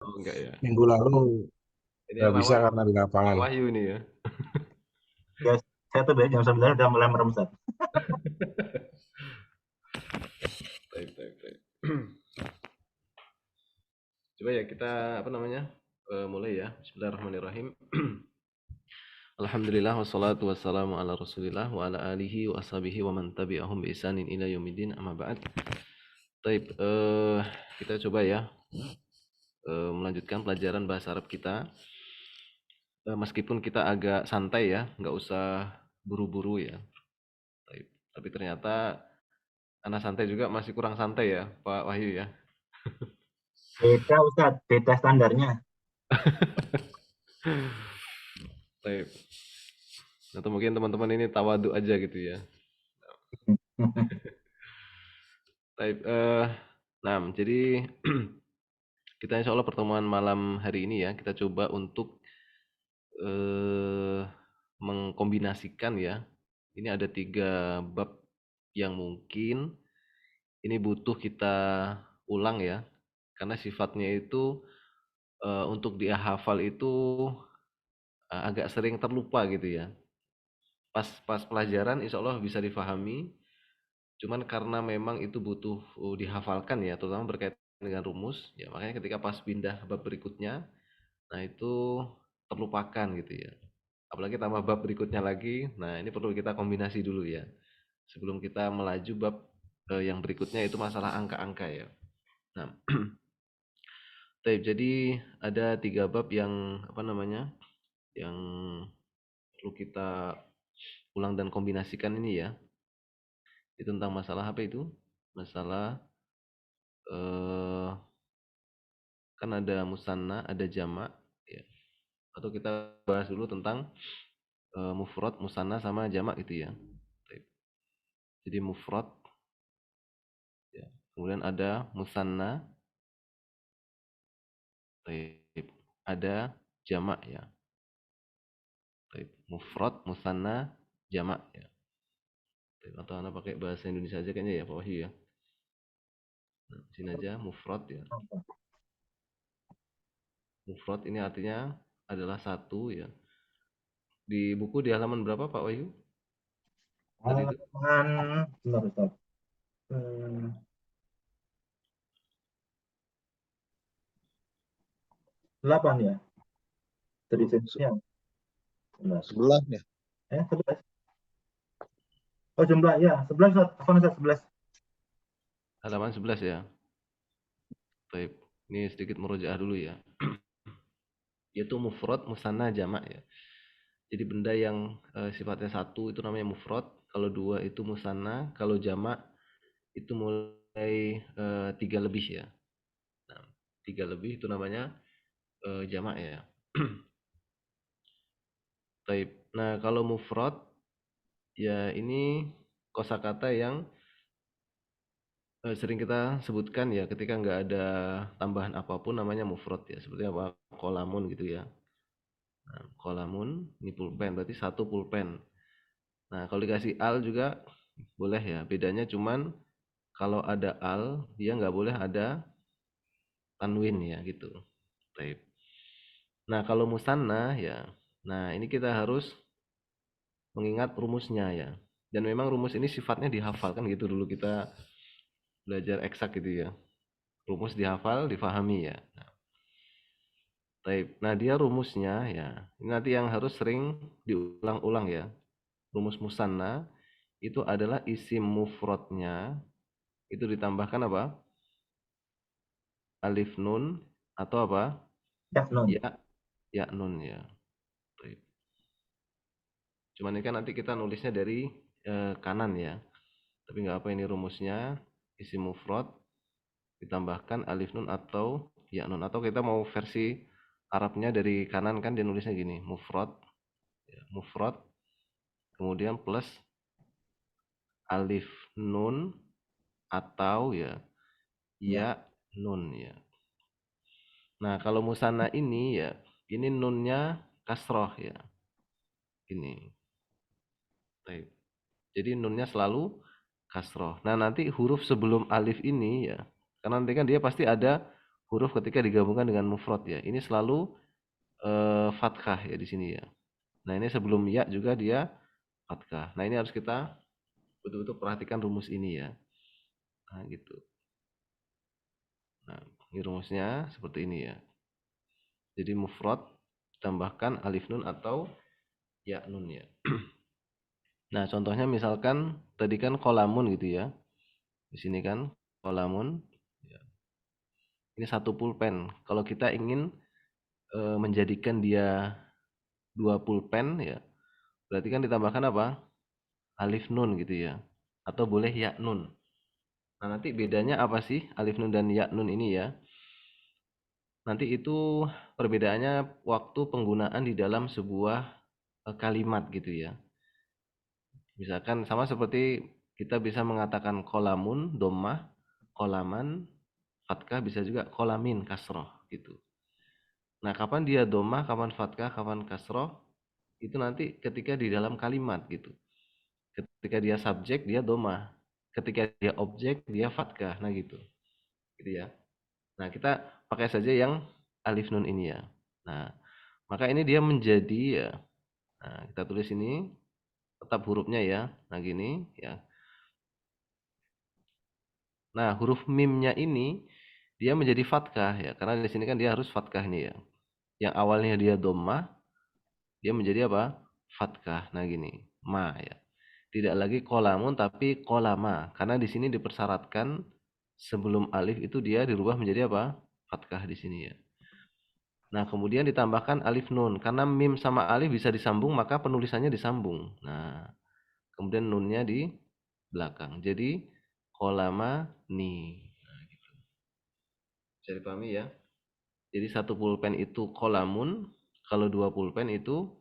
Oh, enggak ya. Minggu lalu Ini nggak Pak bisa Wahyu, karena di Pak lapangan. Wahyu ini ya. Ya, saya tuh biasanya jam 9 udah mulai merem, Ustaz. Baik, baik, baik. Coba ya kita apa namanya? Mulai ya. Bismillahirrahmanirrahim. Alhamdulillah wassalatu wassalamu ala Rasulillah wa ala alihi wa ashabihi wa man tabi'ahum bi ihsanin ila yaumiddin amma ba'd. Baik, kita coba ya melanjutkan pelajaran bahasa Arab kita. Meskipun kita agak santai ya, nggak usah buru-buru ya. Baik. Tapi ternyata anak santai juga masih kurang santai ya, Pak Wahyu ya. Beda, Ustaz. Beda standarnya. Baik. Atau mungkin teman-teman ini tawadu aja gitu ya. Baik, nah jadi kita insya Allah pertemuan malam hari ini ya, kita coba untuk eh, mengkombinasikan ya. Ini ada 3 bab yang mungkin ini butuh kita ulang ya, karena sifatnya itu untuk dia hafal itu agak sering terlupa gitu ya. Pas pelajaran insya Allah bisa difahami, cuman karena memang itu butuh dihafalkan ya, terutama berkaitan dengan rumus, ya makanya ketika pas pindah bab berikutnya, nah itu terlupakan gitu ya. Apalagi tambah bab berikutnya lagi, nah ini perlu kita kombinasi dulu ya. Sebelum kita melaju bab yang berikutnya itu masalah angka-angka ya. Nah, jadi ada 3 bab yang apa namanya, yang perlu kita ulang dan kombinasikan ini ya. Itu tentang masalah apa itu? Masalah eh, kan ada musanna, ada jamak ya. Atau kita bahas dulu tentang mufrad, musanna sama jamak itu ya. Jadi mufrad ya. Kemudian ada musanna, ada jamak ya. Mufrad, musanna, jamak ya. Atau Anda pakai bahasa Indonesia aja kayaknya ya Pak Wahyu ya. Nah, sini aja mufrad ya. Mufrad ini artinya adalah satu ya. Di buku di halaman berapa Pak Wahyu? Tadi itu Halaman, benar, Ustaz. Hmm, 8 ya. Dari jenisnya. Benar. Sebelah ya. 11. Oh, jumlah ya. 11, Ustaz. Apa, Ustaz? 11. halaman 11 ya. Baik. Ini sedikit murojaah dulu ya. Yaitu mufrad, musanna, jamak ya. Jadi benda yang sifatnya satu itu namanya mufrad, kalau dua itu musanna, kalau jamak itu mulai 3 lebih ya. Nah, 3 lebih itu namanya jamak ya. Baik. Nah, kalau mufrad ya ini kosakata yang sering kita sebutkan ya ketika nggak ada tambahan apapun namanya mufrad ya. Seperti apa? Kolamun gitu ya. Nah, kolamun ini pulpen berarti satu pulpen. Nah, kalau dikasih al juga boleh ya. Bedanya cuman kalau ada al dia nggak boleh ada tanwin ya gitu. Baik. Nah, kalau musanna ya. Nah, ini kita harus mengingat rumusnya ya. Dan memang rumus ini sifatnya dihafal kan gitu dulu kita belajar eksak gitu ya. Rumus dihafal, difahami ya. Nah, dia rumusnya ya. Ini nanti yang harus sering diulang-ulang ya. Rumus musanna itu adalah isim mufradnya itu ditambahkan apa? Alif nun atau apa? Ya, non. Ya, ya nun ya. Baik. Cuman ini kan nanti kita nulisnya dari kanan ya. Tapi nggak apa ini rumusnya isim mufrad ditambahkan alif nun atau ya nun, atau kita mau versi Arabnya dari kanan kan dia nulisnya gini, mufrad ya, mufrad kemudian plus alif nun atau ya Ya. ya nun ya. Nah, kalau musanna ini ya, ini nunnya kasroh ya. Ini. Baik. Jadi nunnya selalu kasroh. Nah, nanti huruf sebelum alif ini ya, karena nanti kan dia pasti ada huruf ketika digabungkan dengan mufrad ya. Ini selalu fathah ya di sini ya. Nah, ini sebelum ya juga dia fathah. Nah, ini harus kita betul-betul perhatikan rumus ini ya. Nah, gitu. Nah, ini rumusnya seperti ini ya. Jadi mufrad tambahkan alif nun atau ya nun ya. Nah, contohnya misalkan tadi kan kolamun gitu ya. Di sini kan kolamun. Ya. Ini satu pulpen. Kalau kita ingin menjadikan dia dua pulpen ya, berarti kan ditambahkan apa? Alif nun gitu ya. Atau boleh ya nun. Nah, nanti bedanya apa sih alif nun dan ya nun ini ya? Nanti itu perbedaannya waktu penggunaan di dalam sebuah kalimat gitu ya. Misalkan sama seperti kita bisa mengatakan kolamun, domah, kolaman, fatkah, bisa juga kolamin, kasroh gitu. Nah, kapan dia domah, kapan fatkah, kapan kasroh, itu nanti ketika di dalam kalimat gitu. Ketika dia subjek, dia domah. Ketika dia objek, dia fatkah. Nah gitu. Gitu ya. Nah, kita pakai saja yang alif nun ini ya. Nah, maka ini dia menjadi ya. Nah, kita tulis ini tetap hurufnya ya. Nah, gini ya. Nah, huruf mimnya ini dia menjadi fathah ya, karena di sini kan dia harus fathah nih ya. Yang awalnya dia dhammah, dia menjadi apa? Fathah. Nah, gini, ma ya. Tidak lagi qolamun tapi qolama, karena di sini dipersyaratkan sebelum alif itu dia dirubah menjadi apa? Fathah di sini ya. Nah, kemudian ditambahkan alif nun. Karena mim sama alif bisa disambung, maka penulisannya disambung. Nah, kemudian nunnya di belakang. Jadi, kolama ni. Nah, gitu. Bisa dipahami ya? Jadi satu pulpen itu kolamun, kalau dua pulpen itu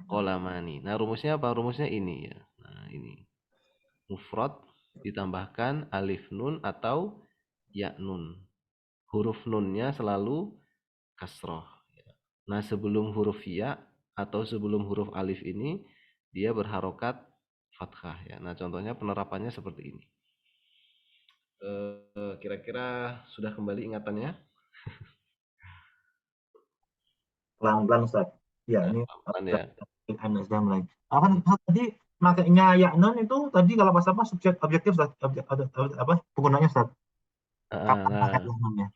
kolamani. Nah, rumusnya apa? Rumusnya ini ya. Nah, ini. Mufrad ditambahkan alif nun atau ya nun. Huruf nunnya selalu kasroh. Nah, sebelum huruf ya atau sebelum huruf alif ini dia berharokat fathah ya. Nah, contohnya penerapannya seperti ini. Kira-kira sudah kembali ingatannya? Pelan-pelan Ustaz. Ya, Nah, ini pelan ya. NSDM lagi. Apa tadi makanya ya non itu tadi kalau pas apa subjek objektif Ustaz, apa penggunanya Ustaz? Kapan pakai Nah, ya non-nya?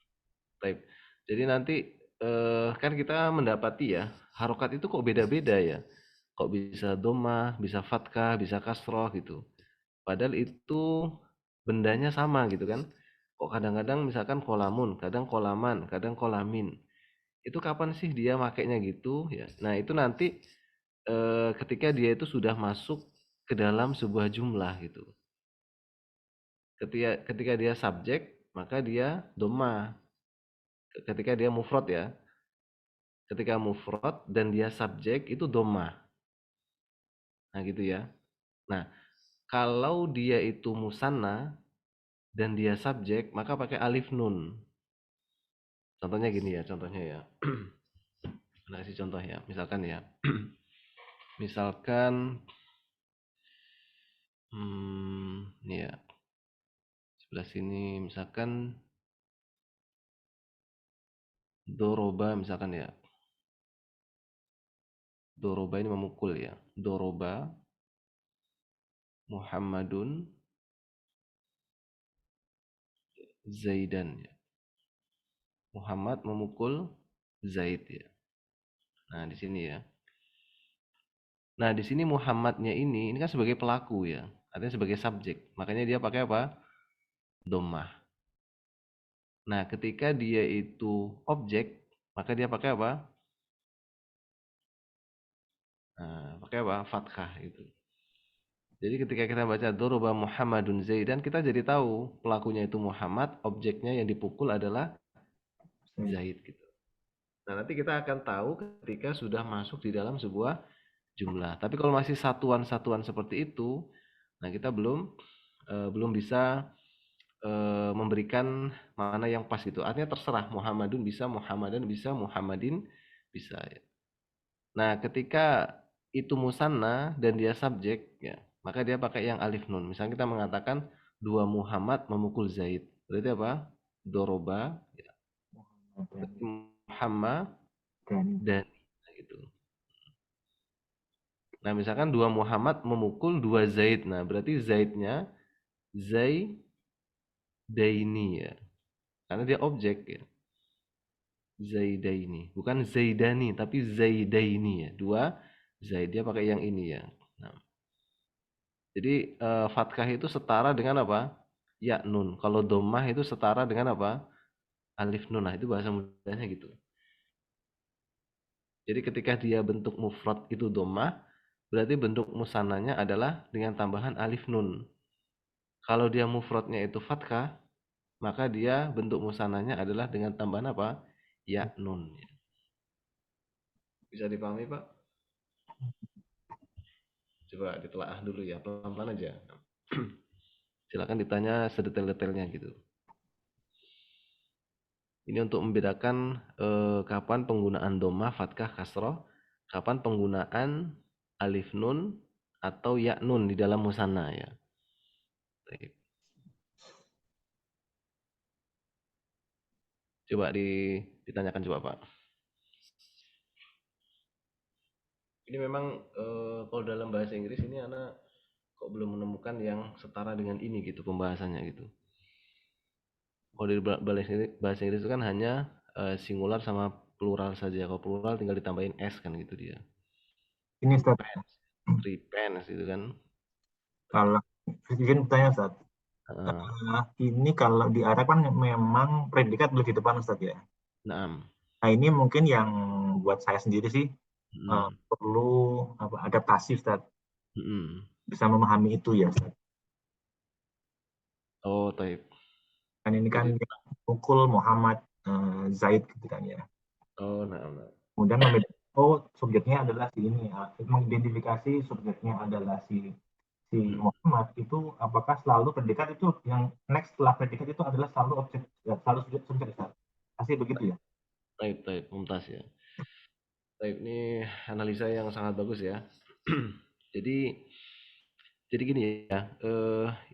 baik. Jadi nanti kan kita mendapati ya, harokat itu kok beda-beda ya. Kok bisa domah, bisa fathah, bisa kasroh gitu. Padahal itu bendanya sama gitu kan. Kok kadang-kadang misalkan kolamun, kadang kolaman, kadang kolamin. Itu kapan sih dia makainya gitu ya. Nah, itu nanti ketika dia itu sudah masuk ke dalam sebuah jumlah gitu. Ketika dia subjek, maka dia domah. Ketika dia mufrad ya. Ketika mufrad dan dia subjek itu domah. Nah, gitu ya. Nah, kalau dia itu musanna dan dia subjek, maka pakai alif nun. Contohnya gini ya, contohnya ya. Nah, kasih contoh ya. Misalkan ya. Misalkan ini ya. Sebelah sini misalkan doroba misalkan ya. Doroba ini memukul ya. Doroba Muhammadun Zaidan ya. Muhammad memukul Zaid ya. Nah, di sini ya. Nah, di sini Muhammadnya ini kan sebagai pelaku ya. Artinya sebagai subjek. Makanya dia pakai apa? Domah. Nah, ketika dia itu objek, maka dia pakai apa? Nah, pakai apa? Fathah itu. Jadi ketika kita baca doroba Muhammadun Zaidan, kita jadi tahu pelakunya itu Muhammad, objeknya yang dipukul adalah Zaid gitu. Nah, nanti kita akan tahu ketika sudah masuk di dalam sebuah jumlah. Tapi kalau masih satuan-satuan seperti itu, nah kita belum bisa memberikan mana yang pas gitu. Artinya terserah Muhammadun bisa, Muhammadan bisa, Muhammadin bisa ya. Nah, ketika itu musanna dan dia subjek ya, maka dia pakai yang alif nun. Misalnya kita mengatakan dua Muhammad memukul Zaid. Berarti apa? Doroba ya. Muhammad Dan dan gitu. Nah, misalkan dua Muhammad memukul dua Zaid. Nah, berarti Zaidnya Zaidaini ya. Karena dia objek ya. Zaidaini, bukan Zaidani tapi Zaidaini ya. Dua Zaid, dia pakai yang ini ya. Nah, jadi fathah itu setara dengan apa? Ya nun. Kalau domah itu setara dengan apa? Alif nun. Nah, itu bahasa mudahnya gitu. Jadi ketika dia bentuk mufrad itu domah, berarti bentuk musananya adalah dengan tambahan alif nun. Kalau dia mufradnya itu fathah, maka dia bentuk musananya adalah dengan tambahan apa? Ya nun. Bisa dipahami, Pak? Coba ditelaah dulu ya, pelan-pelan aja. Silakan ditanya sedetail-detailnya gitu. Ini untuk membedakan kapan penggunaan domah, fathah, kasroh, kapan penggunaan alif nun atau ya nun di dalam musanna ya. Baik. Coba ditanyakan coba Pak. Ini memang kalau dalam bahasa Inggris ini anak kok belum menemukan yang setara dengan ini gitu pembahasannya gitu. Kalau di bahasa Inggris itu kan hanya singular sama plural saja. Kalau plural tinggal ditambahin s kan gitu dia. ini Two Ustaz, pens, three pens itu kan. kalau izin bertanya Ustaz, Uh, ini kalau di Arab kan memang predikat boleh di depan Ustaz ya. naam. Nah ini mungkin yang buat saya sendiri sih Hmm. perlu apa, adaptasi Ustaz, Hmm. bisa memahami itu ya Ustaz. Oh, taib. Kan ini kan Jadi, yang pukul Muhammad Zaid gitu kan ya. oh, naam, naam. Kemudian membedakan, oh subjeknya adalah si ini, mengidentifikasi subjeknya adalah si Hmm. Muhammad itu apakah selalu predikat itu yang next setelah predikat itu adalah selalu objek ya, selalu subjek Ustaz. Pasti begitu ya. Taib, taib, mumtaz ya. Taib ini analisa yang sangat bagus ya. Jadi, jadi gini ya.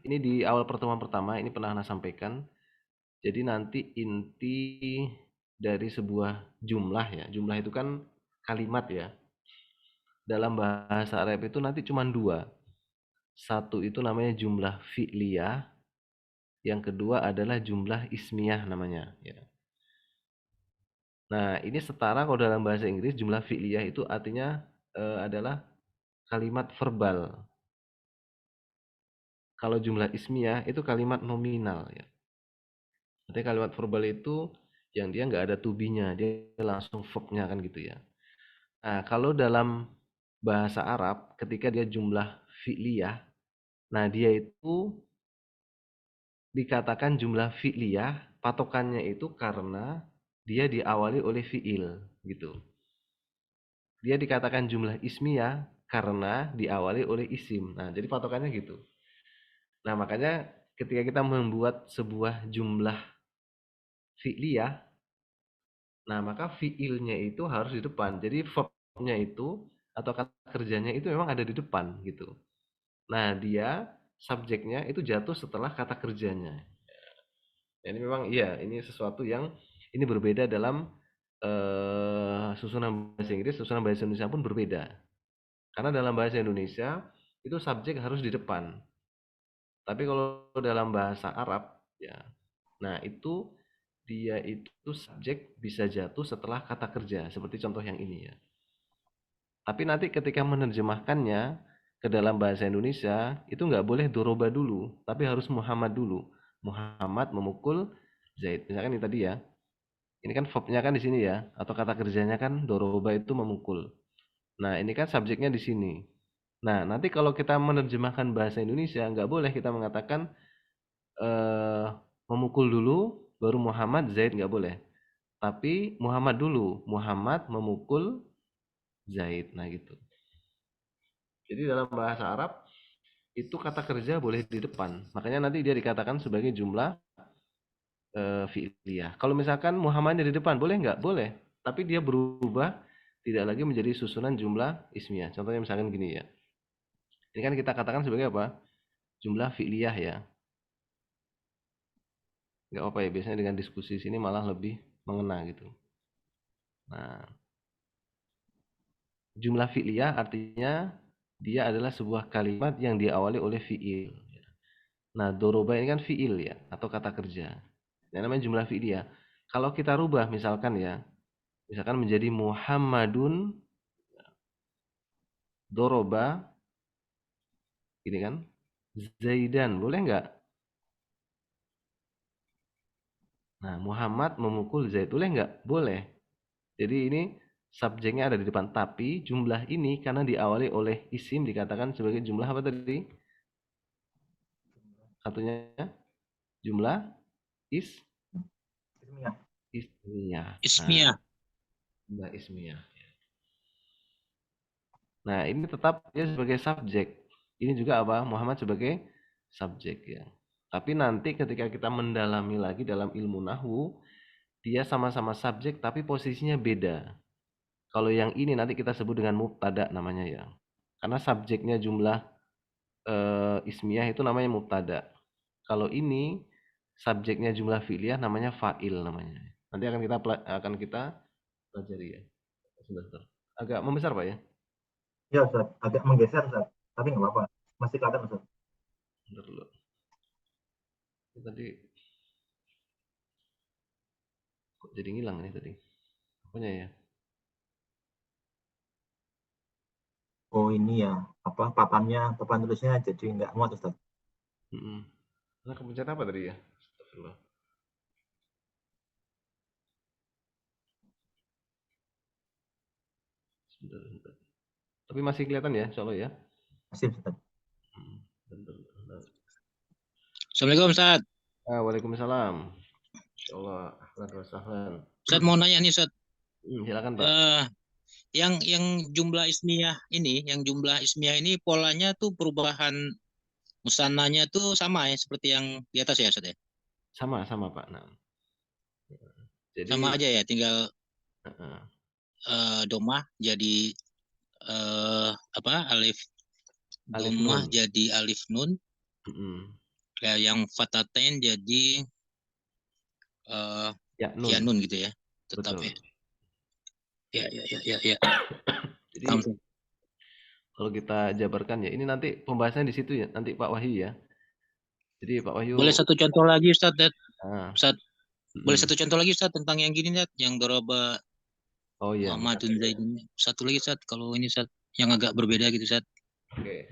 Ini di awal pertemuan pertama ini pernah Anda sampaikan. Jadi nanti inti dari sebuah jumlah ya. Jumlah itu kan kalimat ya. Dalam bahasa Arab itu nanti cuma dua. Satu itu namanya jumlah fi'liyah, yang kedua adalah jumlah ismiyah namanya ya. Nah, ini setara kalau dalam bahasa Inggris jumlah fi'liyah itu artinya adalah kalimat verbal. Kalau jumlah ismiyah itu kalimat nominal ya. Artinya kalimat verbal itu yang dia nggak ada to be-nya, dia langsung verb-nya kan gitu ya. Nah, kalau dalam bahasa Arab ketika dia jumlah fi'liyah, nah dia itu dikatakan jumlah fi'liyah, patokannya itu karena dia diawali oleh fi'il gitu. Dia dikatakan jumlah ismiyah karena diawali oleh isim. Nah, jadi patokannya gitu. Nah, makanya ketika kita membuat sebuah jumlah fi'liyah, nah maka fi'ilnya itu harus di depan. Jadi verb-nya itu atau kata kerjanya itu memang ada di depan gitu. Nah, dia subjeknya itu jatuh setelah kata kerjanya. Ini memang iya, ini sesuatu yang ini berbeda dalam susunan bahasa Inggris, susunan bahasa Indonesia pun berbeda. Karena dalam bahasa Indonesia itu subjek harus di depan. Tapi kalau dalam bahasa Arab ya, nah itu dia itu subjek bisa jatuh setelah kata kerja, seperti contoh yang ini ya. Tapi nanti ketika menerjemahkannya ke dalam bahasa Indonesia itu nggak boleh doroba dulu, tapi harus Muhammad dulu. Muhammad memukul Zaid. Misalkan ini tadi ya. Ini kan verbnya kan di sini ya, atau kata kerjanya kan doroba itu memukul. Nah, ini kan subjeknya di sini. Nah, nanti kalau kita menerjemahkan bahasa Indonesia, nggak boleh kita mengatakan eh, memukul dulu, baru Muhammad, Zaid nggak boleh. Tapi Muhammad dulu, Muhammad memukul Zaid. Nah, gitu. Jadi dalam bahasa Arab itu kata kerja boleh di depan. Makanya nanti dia dikatakan sebagai jumlah fi'liyah. Kalau misalkan Muhammadnya di depan, boleh nggak? Boleh. Tapi dia berubah tidak lagi menjadi susunan jumlah ismiyah. Contohnya misalkan gini ya. Ini kan kita katakan sebagai apa? Jumlah fi'liyah ya. Nggak apa ya, biasanya dengan diskusi sini malah lebih mengena gitu. Nah, jumlah fi'liyah artinya dia adalah sebuah kalimat yang diawali oleh fi'il. Nah, doroba ini kan fi'il ya, atau kata kerja. Yang namanya jumlah fi'liyah. Kalau kita rubah misalkan ya, misalkan menjadi Muhammadun doroba, gini kan, Zaidan, boleh nggak? Nah, Muhammad memukul Zaid, boleh nggak? Boleh. Jadi ini subjeknya ada di depan, tapi jumlah ini karena diawali oleh isim dikatakan sebagai jumlah apa tadi? Satunya jumlah is Ismiyah. ismiyah. Nah, Ismiyah. jumlah ismiyah. Nah, ini tetap dia sebagai subjek. Ini juga apa? Muhammad sebagai subjek ya. Tapi nanti ketika kita mendalami lagi dalam ilmu nahwu, dia sama-sama subjek tapi posisinya beda. Kalau yang ini nanti kita sebut dengan mubtada namanya ya. Karena subjeknya jumlah ismiyah itu namanya mubtada. Kalau ini subjeknya jumlah fi'liyah namanya fa'il namanya. Nanti akan kita pelajari ya. Sebentar. Agak membesar Pak ya. Ya Ustaz, agak menggeser Ustaz, tapi nggak apa-apa, masih kelihatan Ustaz. Bentar dulu. Ini tadi kok jadi ngilang nih tadi. Apanya ya? Oh ini ya, apa papan tulisnya jadi nggak muat Ustaz. Nah, kepencet apa tadi ya? Astagfirullah. Sebentar. Tapi masih kelihatan ya, insya Allah ya. Masih Ustaz. Bentar. Assalamualaikum Ustaz. Waalaikumsalam. Insya Allah. Ahlan wa sahlan. Ustaz mau nanya nih Ustaz. Silakan Pak. Yang jumlah ismiyah ini polanya tuh perubahan musannanya tuh sama ya seperti yang di atas ya Ustaz ya? Sama Pak. Nah, jadi Sama aja ya, tinggal uh, domah jadi alif alif domah nun. jadi alif nun. Ya, yang fatatain jadi ya nun gitu ya. Tetap betul. Ya. Jadi kalau kita jabarkan ya, ini nanti pembahasannya di situ ya, nanti Pak Wahyu ya. Jadi Pak Wahyu. Boleh satu contoh lagi Ustaz? Ustaz. Boleh satu contoh lagi Ustaz tentang yang gini Ustaz, yang doroba Muhammadun Zaidun. Satu lagi Ustaz, kalau ini Ustaz yang agak berbeda gitu Ustaz. Oke.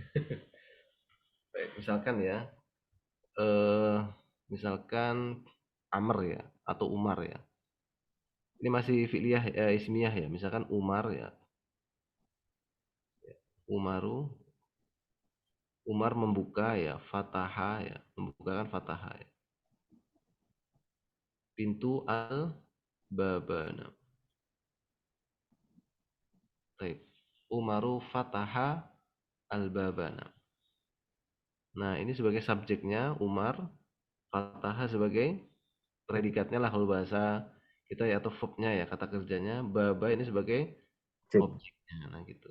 Baik, misalkan ya. Misalkan Amr ya atau Umar ya. Ini masih fi'liyah ismiyah ya. Misalkan Umar ya. Umar membuka ya, fataha ya, membukakan fataha ya. Pintu al-babana. Baik. Umaru fataha al-babana. Nah, ini sebagai subjeknya Umar, fataha sebagai predikatnya lah kalau bahasa kita ya, atau verbnya ya, kata kerjanya. Baba ini sebagai objeknya. Nah, gitu.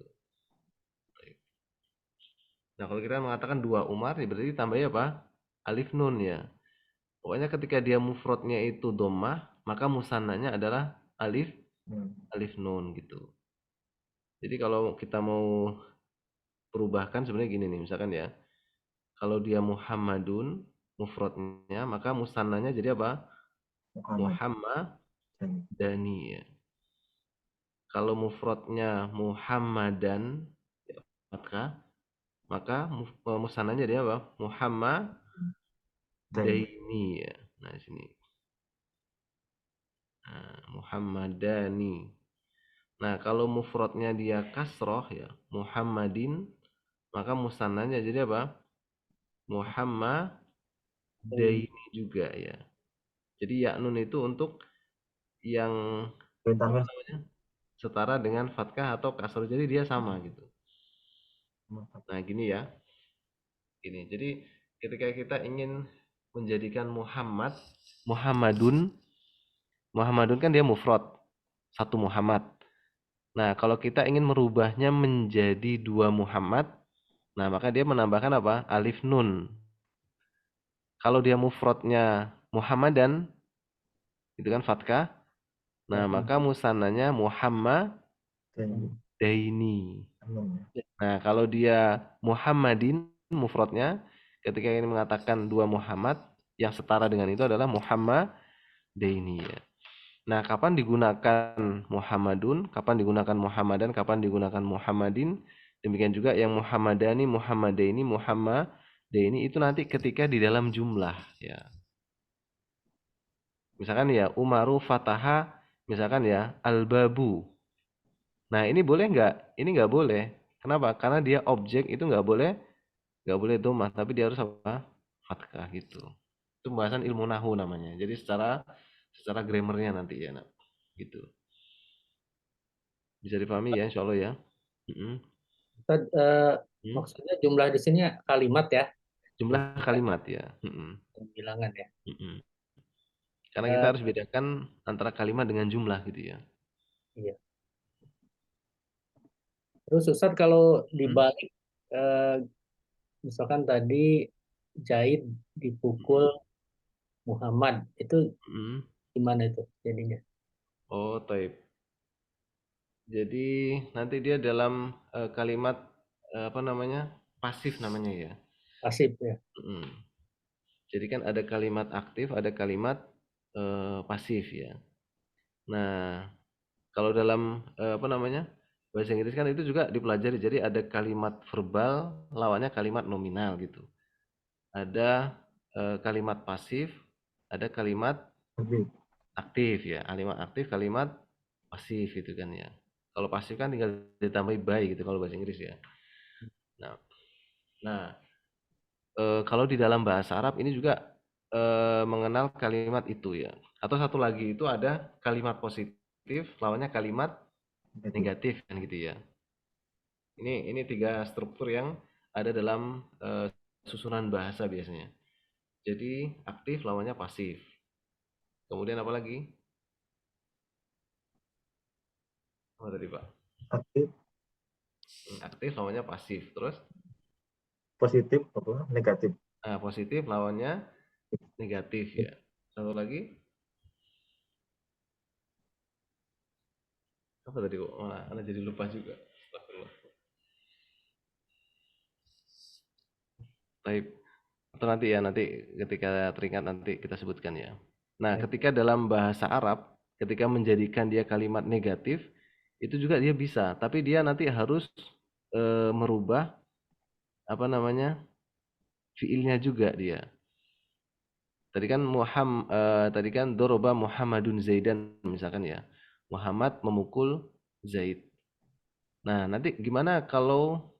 Nah, kalau kita mengatakan dua Umar, ya berarti tambahnya apa? Alif nun ya. Pokoknya ketika dia mufrodnya itu domah, maka musannanya adalah alif nun gitu. Jadi kalau kita mau perubahkan sebenarnya gini nih, misalkan ya. Kalau dia Muhammadun, mufrodnya, maka musannanya jadi apa? Muhammadani ya. Kalau mufrodnya Muhammadan, ya, maka musannanya dia apa? Muhammadaini ya. Nah, sini. Nah, Muhammadani. Nah, kalau mufradnya dia kasroh ya, Muhammadin, maka musannanya jadi apa? Muhammadaini juga ya. Jadi ya nun itu untuk yang apa namanya? Setara dengan fathah atau kasroh. Jadi dia sama gitu. Nah, gini ya. Gini. Jadi ketika kita ingin menjadikan Muhammadun kan dia mufrad. Satu Muhammad. Nah, kalau kita ingin merubahnya menjadi dua Muhammad, nah maka dia menambahkan apa? Alif nun. Kalau dia mufradnya Muhammadan, itu kan fathah. Nah, maka musannanya Muhammadaini. Nah, kalau dia Muhammadin mufradnya, ketika ini mengatakan dua Muhammad, yang setara dengan itu adalah Muhammadaini ya. Nah, kapan digunakan Muhammadun, kapan digunakan Muhammadan, kapan digunakan Muhammadin. Demikian juga yang Muhammadani, Muhammadaini, Muhammadaini itu nanti ketika di dalam jumlah ya. Misalkan ya Umaru Fataha, misalkan ya Al-Babu. Nah, ini boleh nggak? Ini nggak boleh. Kenapa? Karena dia objek itu nggak boleh domah, tapi dia harus apa? Fathah gitu. Itu pembahasan ilmu nahu namanya. Jadi secara grammarnya nanti ya, nah. Gitu. Bisa dipahami ya, insya Allah ya. Ustaz, maksudnya jumlah di sini kalimat ya? Jumlah kalimat ya. Bilangan ya. Karena kita harus bedakan antara kalimat dengan jumlah gitu ya. Iya. Terus Ustaz kalau dibalik, misalkan tadi Zaid dipukul Muhammad, itu gimana itu jadinya? Oh, taib. Jadi nanti dia dalam kalimat apa namanya? Pasif namanya ya. Pasif ya. Jadi kan ada kalimat aktif, ada kalimat pasif ya. Nah, kalau dalam apa namanya? Bahasa Inggris kan itu juga dipelajari. Jadi ada kalimat verbal lawannya kalimat nominal gitu. Ada kalimat pasif, ada kalimat aktif ya. Kalimat aktif, kalimat pasif gitu kan ya. Kalau pasif kan tinggal ditambahi by gitu kalau bahasa Inggris ya. Nah, kalau di dalam bahasa Arab ini juga mengenal kalimat itu ya. Atau satu lagi itu ada kalimat positif lawannya kalimat negatif kan gitu ya. Ini tiga struktur yang ada dalam susunan bahasa biasanya. Jadi aktif lawannya pasif. Kemudian apa lagi? Apa tadi Pak? Aktif. Aktif lawannya pasif. Terus? Positif apa? Negatif. Nah, positif lawannya negatif ya. Satu lagi? Apa tadi kok? Anda jadi lupa juga. Baik. Atau nanti ya, nanti ketika teringat nanti kita sebutkan ya. Nah, ketika dalam bahasa Arab, ketika menjadikan dia kalimat negatif, itu juga dia bisa. Tapi dia nanti harus merubah apa namanya fiilnya juga dia. Tadi kan doroba Muhammadun Zaidan misalkan ya. Muhammad memukul Zaid. Nah, nanti gimana kalau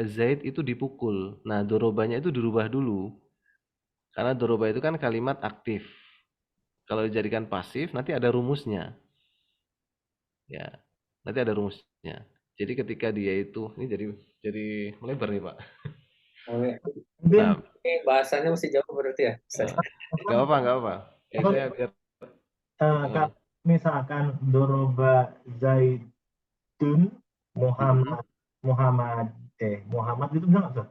Zaid itu dipukul? Nah, dorobanya itu dirubah dulu. Karena doroba itu kan kalimat aktif. Kalau dijadikan pasif, nanti ada rumusnya. Ya, nanti ada rumusnya. Jadi ketika dia itu, ini jadi melebar nih Pak. Oh, ya. Nah, bahasanya masih jauh berarti ya? Gak apa. Ya, saya biar misalkan doroba Zaidun Muhammad itu bisa nggak, Ustaz?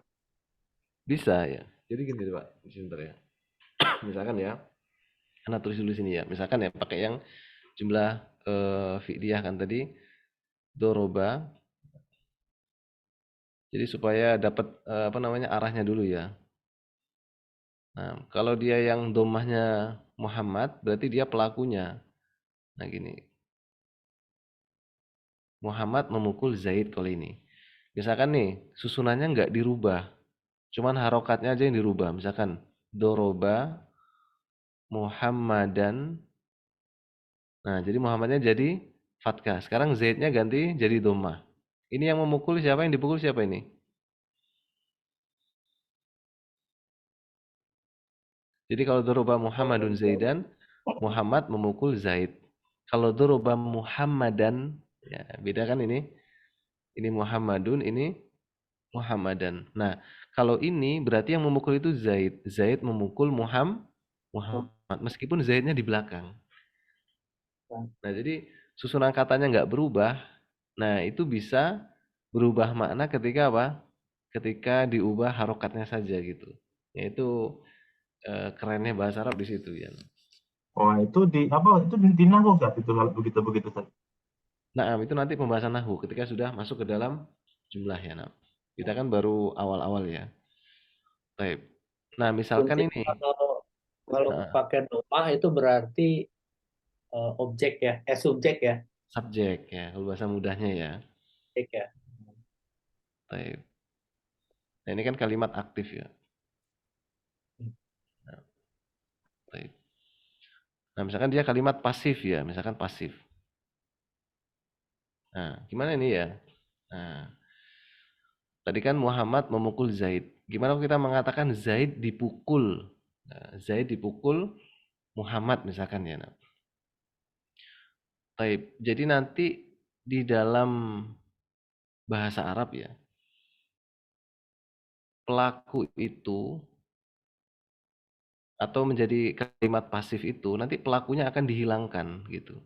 Bisa ya. Jadi gini Pak, sebentar ya. Misalkan ya, karena tulis dulu sini ya. Misalkan ya, pakai yang jumlah fi'liyah kan tadi, doroba. Jadi supaya dapat apa namanya arahnya dulu ya. Nah, kalau dia yang domahnya Muhammad, berarti dia pelakunya. Nah gini, Muhammad memukul Zaid kali ini. Misalkan nih, susunannya nggak dirubah. Cuman harokatnya aja yang dirubah. Misalkan, doroba Muhammadan. Nah, jadi Muhammadnya jadi fatkah. Sekarang Zaidnya ganti jadi domah. Ini yang memukul siapa? Yang dipukul siapa ini? Jadi kalau doroba Muhammadun Zaidan, Muhammad memukul Zaid. Kalau doroba Muhammadan, ya beda kan ini? Ini Muhammadun, ini Muhammadan. Nah, kalau ini berarti yang memukul itu Zaid. Zaid memukul Muhammad, meskipun Zaidnya di belakang. Nah, jadi susunan katanya nggak berubah. Nah, itu bisa berubah makna ketika apa? Ketika diubah harokatnya saja gitu. Yaitu kerennya bahasa Arab di situ ya. Oh, itu di nahwu Ustaz, itu kalau begitu Ustaz. Nah, itu nanti pembahasan nahwu ketika sudah masuk ke dalam jumlah ya. Nah, kita kan baru awal-awal ya. Baik. Nah, misalkan Kunci ini kalau pakai domah itu berarti objek ya, subjek ya, subjek ya, kalau bahasa mudahnya ya. subjek ya. Baik. Nah, ini kan kalimat aktif ya. Nah, baik. Nah, misalkan dia kalimat pasif ya, misalkan pasif. Nah, gimana ini ya? Nah, tadi kan Muhammad memukul Zaid. Gimana kalau kita mengatakan Zaid dipukul? Nah, Zaid dipukul Muhammad misalkan ya. Nah, baik. Jadi nanti di dalam bahasa Arab ya, pelaku itu atau menjadi kalimat pasif itu nanti pelakunya akan dihilangkan gitu.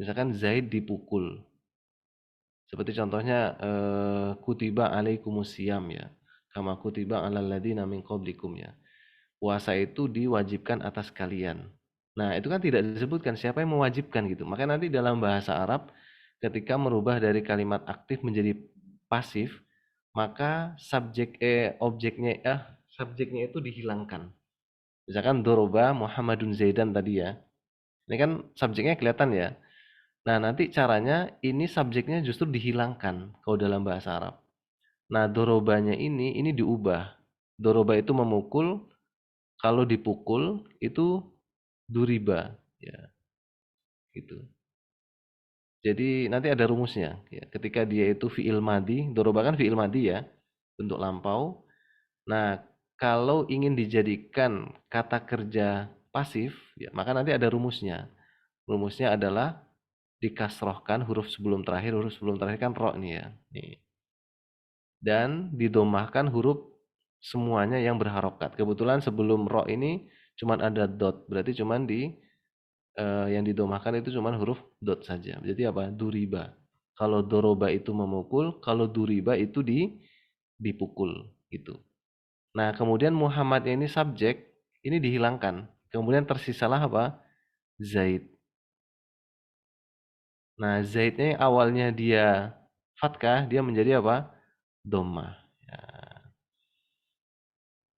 Misalkan Zaid dipukul. Seperti contohnya kutiba alaikumusiyam ya. Kama kutiba alal ladzina min qablikum ya. Puasa itu diwajibkan atas kalian. Nah, itu kan tidak disebutkan siapa yang mewajibkan gitu. Makanya nanti dalam bahasa Arab ketika merubah dari kalimat aktif menjadi pasif, maka subjeknya itu dihilangkan. Misalkan doroba Muhammadun Zaidan tadi ya. Ini kan subjeknya kelihatan ya. Nah, nanti caranya ini subjeknya justru dihilangkan kalau dalam bahasa Arab. Nah, dorobanya ini diubah. Doroba itu memukul, kalau dipukul itu duriba ya, gitu. Jadi nanti ada rumusnya ya. Ketika dia itu fi'il madi, doroba kan fi'il madi ya, bentuk lampau. Nah, kalau ingin dijadikan kata kerja pasif ya, maka nanti ada rumusnya. Rumusnya adalah dikasrohkan huruf sebelum terakhir kan ro nih ya. Nih. Dan didomahkan huruf semuanya yang berharokat. Kebetulan sebelum ro ini cuman ada dot, berarti cuman yang didomahkan itu cuman huruf dot saja. Jadi apa? Duriba. Kalau doroba itu memukul, kalau duriba itu dipukul gitu. Nah, kemudian Muhammadnya ini subjek, ini dihilangkan. Kemudian tersisalah apa? Zaid. Nah, Zaidnya yang awalnya dia fathah, dia menjadi apa? Dhammah. Ya.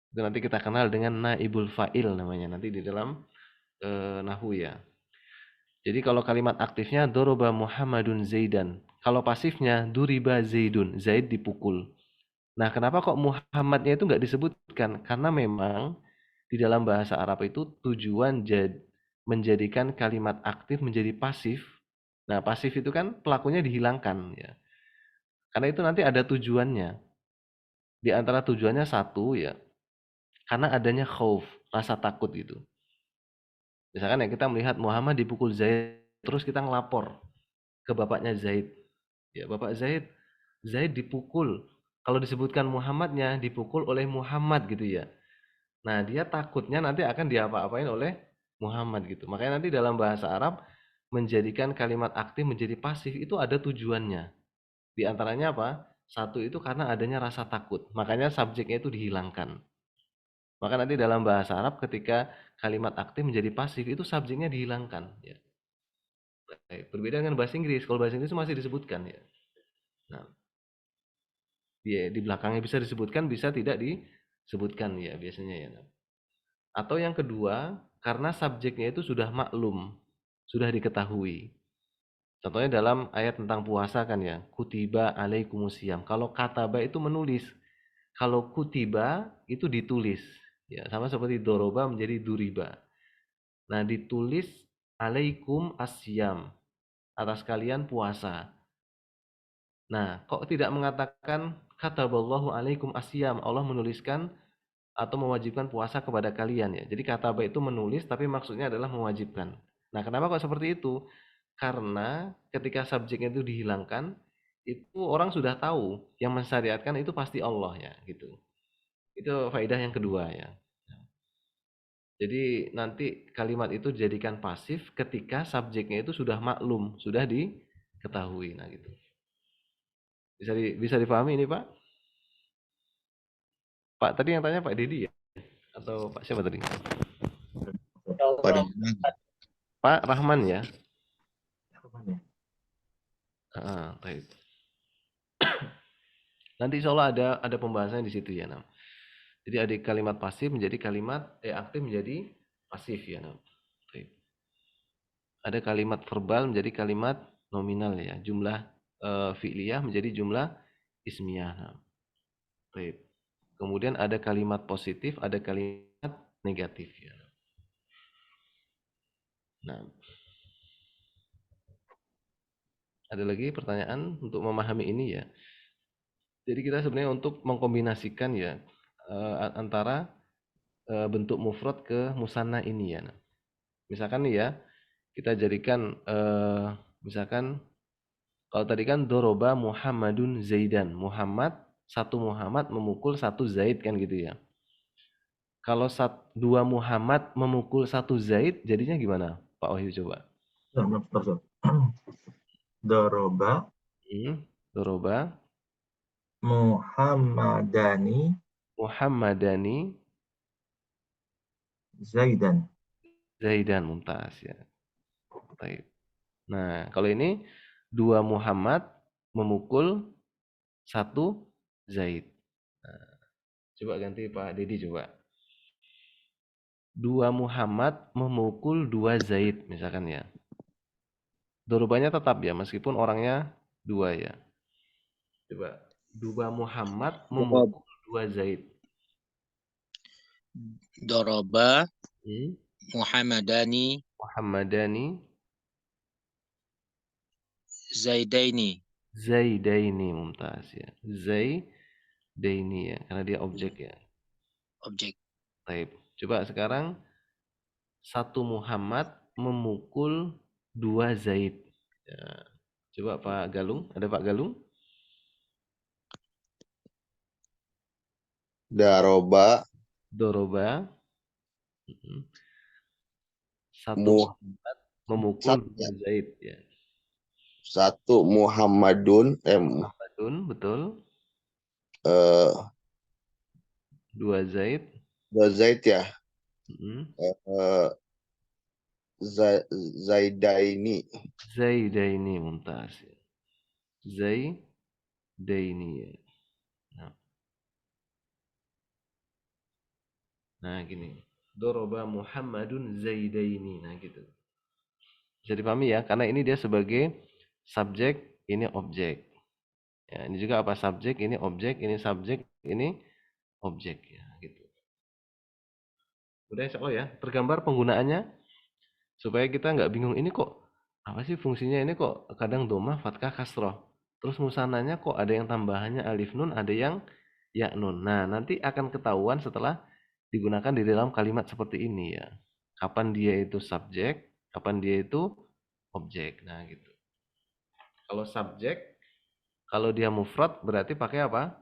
Itu nanti kita kenal dengan naibul fa'il namanya nanti di dalam nahwu ya. Jadi kalau kalimat aktifnya doroba Muhammadun Zaidan. Kalau pasifnya duriba Zaidun. Zaid dipukul. Nah, kenapa kok Muhammadnya itu nggak disebutkan? Karena memang di dalam bahasa Arab itu tujuan menjadikan kalimat aktif menjadi pasif. Nah, pasif itu kan pelakunya dihilangkan ya. Karena itu nanti ada tujuannya. Di antara tujuannya satu ya, karena adanya khauf, rasa takut gitu. Misalkan ya kita melihat Muhammad dipukul Zaid, terus kita ngelapor ke bapaknya Zaid. Ya, Bapak Zaid, Zaid dipukul. Kalau disebutkan Muhammadnya dipukul oleh Muhammad gitu ya. Nah, dia takutnya nanti akan diapa-apain oleh Muhammad gitu. Makanya nanti dalam bahasa Arab menjadikan kalimat aktif menjadi pasif itu ada tujuannya. Di antaranya apa? Satu itu karena adanya rasa takut. Makanya subjeknya itu dihilangkan. Maka nanti dalam bahasa Arab ketika kalimat aktif menjadi pasif itu subjeknya dihilangkan ya. Berbeda dengan bahasa Inggris. Kalau bahasa Inggris masih disebutkan ya. Nah, di belakangnya bisa disebutkan, bisa tidak disebutkan ya biasanya ya. Atau yang kedua, karena subjeknya itu sudah maklum, sudah diketahui. Contohnya dalam ayat tentang puasa kan ya, kutiba alaikumusiyam. Kalau kataba itu menulis, kalau kutiba itu ditulis. Ya, sama seperti doroba menjadi duriba. Nah, ditulis alaikum asyam, atas kalian puasa. Nah, kok tidak mengatakan kataballahu alaikum asyam, Allah menuliskan atau mewajibkan puasa kepada kalian ya. Jadi kataba itu menulis tapi maksudnya adalah mewajibkan. Nah, kenapa kok seperti itu? Karena ketika subjeknya itu dihilangkan, itu orang sudah tahu yang mensyariatkan itu pasti Allah ya, gitu. Itu faedah yang kedua ya. Jadi nanti kalimat itu dijadikan pasif ketika subjeknya itu sudah maklum, sudah diketahui. Nah, gitu. Bisa dipahami ini, Pak? Pak tadi yang tanya Pak Dedi ya? Atau Pak siapa tadi? Allah. Pak Rahman ya. Baik. Nanti insya Allah ada pembahasannya di situ ya. Nam. Jadi ada kalimat pasif menjadi kalimat aktif menjadi pasif ya. Nam. Baik. Ada kalimat verbal menjadi kalimat nominal ya. Jumlah fi'liyah menjadi jumlah ismiyah. Nam. Baik. Kemudian ada kalimat positif, ada kalimat negatif ya. Nah, ada lagi pertanyaan untuk memahami ini ya. Jadi kita sebenarnya untuk mengkombinasikan ya antara bentuk mufrad ke musanna ini ya. Nah, misalkan nih ya, kita jadikan misalkan kalau tadi kan doroba Muhammadun Zaidan. Satu Muhammad memukul satu Zaid kan gitu ya. Kalau dua Muhammad memukul satu Zaid jadinya gimana Pak Wahyu coba? Doroba Doroba Muhammadani Zaidan. Mumtaz ya. Baik. Nah, kalau ini dua Muhammad memukul satu Zaid. Nah, coba ganti Pak Dedi coba. Dua Muhammad memukul dua Zaid misalkan ya. Dorobanya tetap ya meskipun orangnya dua ya. Coba. Dua Muhammad memukul dua Zaid. Doroba Muhammadani Zaidaini mumtaz ya. Zaidaini ya karena dia objek ya. Objek. Baik. Coba sekarang satu Muhammad memukul dua Zaid. Ya. Coba Pak Galung, ada Pak Galung? Doroba. Satu Muhammad memukul dua Zaid ya. Satu Muhammadun betul. Dua Zaid ya. Zaidaini mumtaz ya. Zaidaini ya. Nah gini. Doroba Muhammadun Zaidaini. Nah gitu. Bisa dipahami ya, karena ini dia sebagai subjek, ini objek. Ya, ini juga apa subjek, ini objek, ini subjek, ini objek ya, gitu. Udah insya Allah ya, tergambar penggunaannya supaya kita nggak bingung ini kok apa sih fungsinya ini kok kadang domah, fathah, kasroh. Terus musananya kok ada yang tambahannya alif nun, ada yang ya nun. Nah nanti akan ketahuan setelah digunakan di dalam kalimat seperti ini ya. Kapan dia itu subjek, kapan dia itu objek. Nah gitu. Kalau subjek, kalau dia mufrad berarti pakai apa?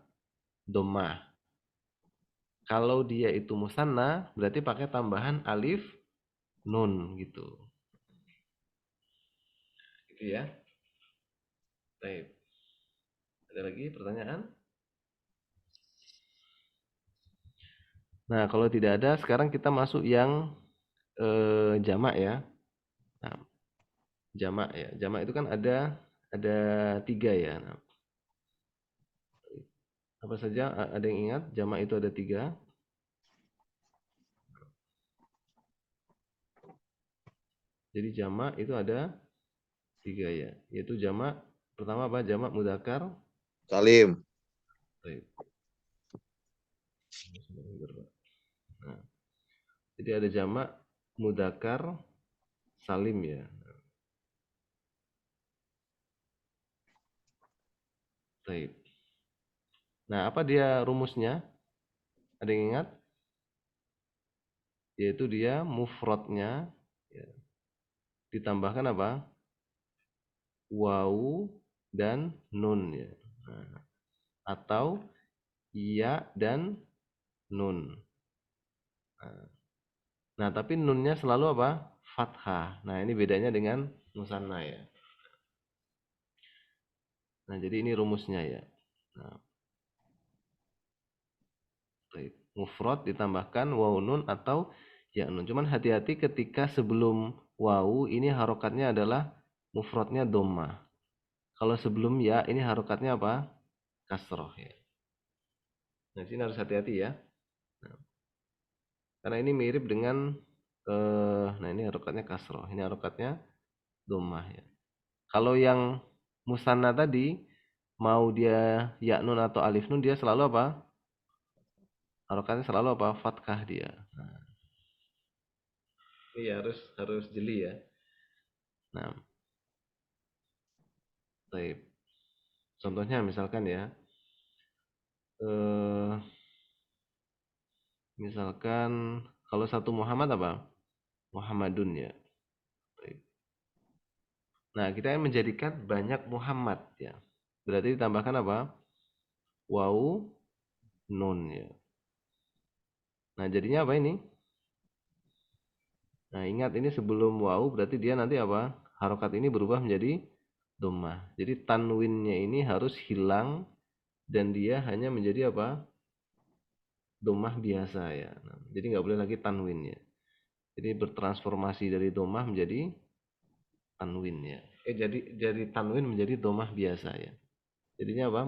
Dhammah. Kalau dia itu musanna berarti pakai tambahan alif nun gitu. Gitu ya. Baik. Ada lagi pertanyaan? Nah, kalau tidak ada, sekarang kita masuk yang jamak ya. Nah, jamak ya. Jamak itu kan ada 3 ya. Nah, apa saja ada yang ingat? Jamak itu ada 3. Jadi jamak itu ada 3 ya. Yaitu jamak pertama apa? Jamak mudzakkar salim. Baik. Nah, jadi ada jamak mudzakkar salim ya. Baik. Nah, apa dia rumusnya? Ada yang ingat? Yaitu dia mufradnya ya, ditambahkan apa? Wawu dan nun ya. Nah, atau ya dan nun. Nah, tapi nunnya selalu apa? Fathah. Nah, ini bedanya dengan musanna ya. Nah, jadi ini rumusnya ya. Nah, mufrad ditambahkan wawu nun atau ya nun. Cuman hati-hati ketika sebelum wawu ini harokatnya adalah mufradnya dhammah. Kalau sebelum ya ini harokatnya apa? Kasroh ya. Nah, sini harus hati-hati ya. Nah, karena ini mirip dengan nah ini harokatnya kasroh, ini harokatnya dhammah ya. Kalau yang musanna tadi mau dia ya nun atau alif nun dia selalu apa? Harokatnya selalu apa? Fathah dia. Nah, ini harus jeli ya. Nah, baik. Contohnya misalkan ya, misalkan kalau satu Muhammad apa? Muhammadun ya. Baik. Nah, kita yang menjadikan banyak Muhammad ya. Berarti ditambahkan apa? Wawu nun ya. Nah, jadinya apa ini? Nah, ingat ini sebelum wawu berarti dia nanti apa? Harokat ini berubah menjadi dhammah. Jadi tanwinnya ini harus hilang dan dia hanya menjadi apa? Dhammah biasa ya. Nah, jadi nggak boleh lagi tanwin ya. Jadi bertransformasi dari dhammah menjadi tanwin ya. Jadi tanwin menjadi dhammah biasa ya. Jadinya apa?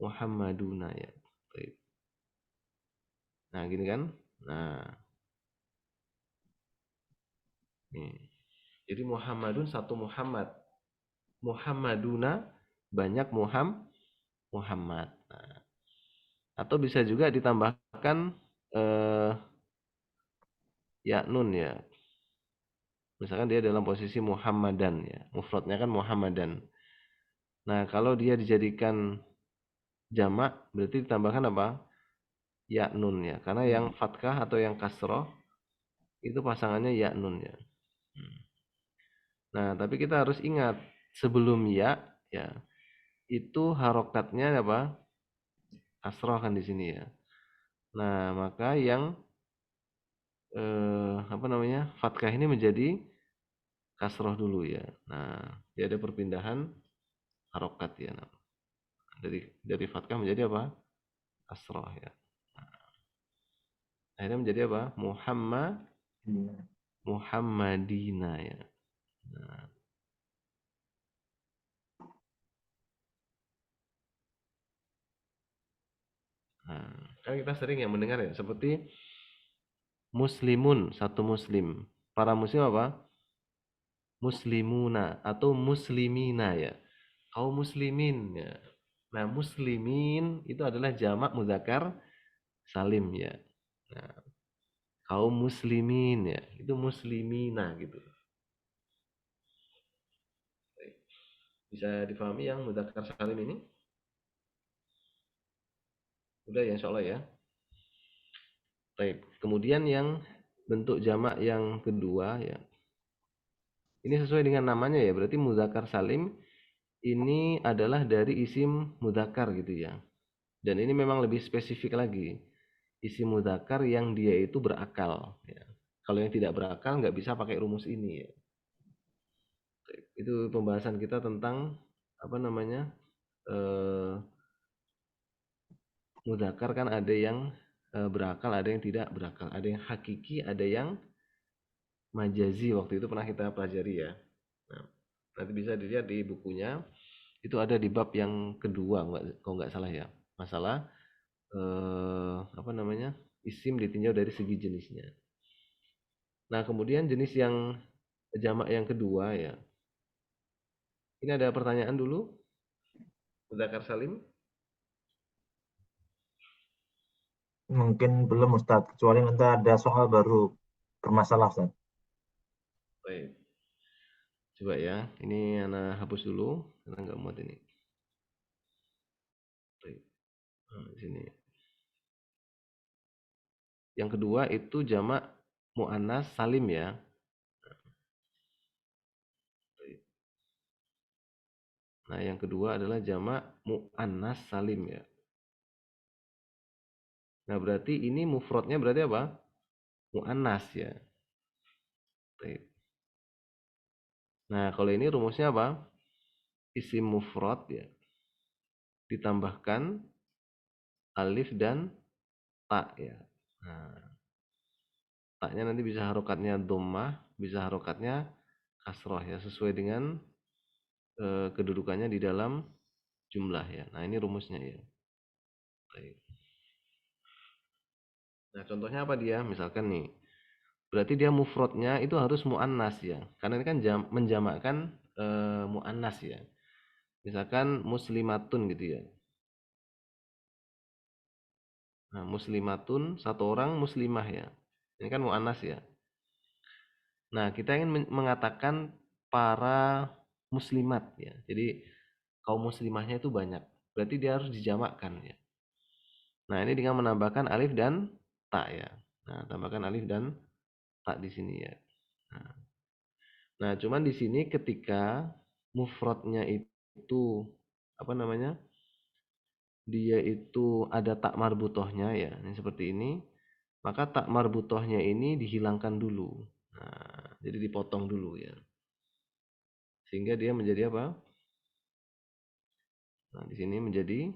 Muhammaduna ya. Baik. Nah, gini kan? Nah. Nih. Jadi Muhammadun satu Muhammad. Muhammaduna banyak Muhammad. Nah. Atau bisa juga ditambahkan ya nun ya. Misalkan dia dalam posisi Muhammadan ya. Mufradnya kan Muhammadan. Nah, kalau dia dijadikan jamak berarti ditambahkan apa? Ya nun ya. Karena yang fathah atau yang kasroh itu pasangannya ya nun ya. Nah, tapi kita harus ingat sebelum ya itu harokatnya apa? Kasroh kan di sini ya. Nah, maka yang apa namanya? Fathah ini menjadi kasroh dulu ya. Nah, dia ada perpindahan harokat ya. Nah, dari fathah menjadi apa? Kasroh ya. Nah, akhirnya menjadi apa? Muhammadina ya. Nah, kan kita sering yang mendengar ya seperti muslimun satu muslim. Para muslim apa? Muslimuna atau muslimina ya. Kaum muslimin ya. Nah, muslimin itu adalah jamak muzakkar salim ya. Nah, kaum muslimin ya, itu muslimina gitu. Bisa dipahami yang muzakkar salim ini? Udah ya insyaallah ya. Baik. Kemudian yang bentuk jamak yang kedua ya. Ini sesuai dengan namanya ya, berarti muzakkar salim ini adalah dari isim muzakkar gitu ya. Dan ini memang lebih spesifik lagi. Isim muzakkar yang dia itu berakal ya. Kalau yang tidak berakal nggak bisa pakai rumus ini ya. Itu pembahasan kita tentang apa namanya? Muzakkar kan ada yang berakal, ada yang tidak berakal, ada yang hakiki, ada yang majazi. Waktu itu pernah kita pelajari ya. Nah, nanti bisa dilihat di bukunya. Itu ada di bab yang kedua, kalau nggak salah ya. Masalah apa namanya? Isim ditinjau dari segi jenisnya. Nah, kemudian jenis yang jamak yang kedua ya. Ini ada pertanyaan dulu. Muzakkar salim. Mungkin belum Ustadz, kecuali nanti ada soal baru bermasalah Ustadz. Baik. Coba ya, ini anak hapus dulu, karena nggak muat ini. Baik. Nah, di sini. Yang kedua itu jamak mu'annas salim ya. Nah, yang kedua adalah jamak mu'annas salim ya. Nah, berarti ini mufradnya berarti apa? Mu'annas ya. Baik. Nah, kalau ini rumusnya apa? Isim mufrad ya. Ditambahkan alif dan ta ya. Nah, taknya nanti bisa harokatnya dhammah, bisa harokatnya kasroh ya, sesuai dengan kedudukannya di dalam jumlah ya. Nah, ini rumusnya ya. Baik. Nah, contohnya apa dia? Misalkan nih, berarti dia mufrodnya itu harus mu'annas ya. Karena ini kan menjamakkan mu'annas ya. Misalkan muslimatun gitu ya. Nah, muslimatun, satu orang muslimah ya. Ini kan mu'annas ya. Nah, kita ingin mengatakan para muslimat ya. Jadi kaum muslimahnya itu banyak. Berarti dia harus dijamakkan ya. Nah, ini dengan menambahkan alif dan ta ya. Nah, tambahkan alif dan ta di sini ya. Nah, cuman di sini ketika mufradnya itu apa namanya? Dia itu ada tak marbutohnya ya. Ini seperti ini. Maka tak marbutohnya ini dihilangkan dulu. Nah, jadi dipotong dulu ya. Sehingga dia menjadi apa? Nah, di sini menjadi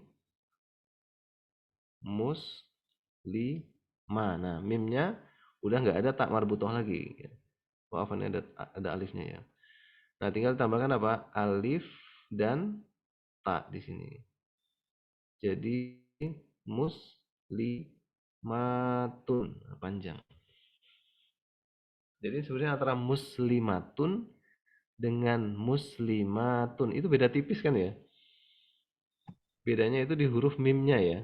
muslima. Nah, mimnya udah nggak ada tak marbutoh lagi. Maaf, ini ada alifnya ya. Nah, tinggal tambahkan apa? Alif dan ta di sini. Jadi muslimatun, panjang. Jadi sebenarnya antara muslimatun dengan muslimatun itu beda tipis kan ya? Bedanya itu di huruf mimnya ya.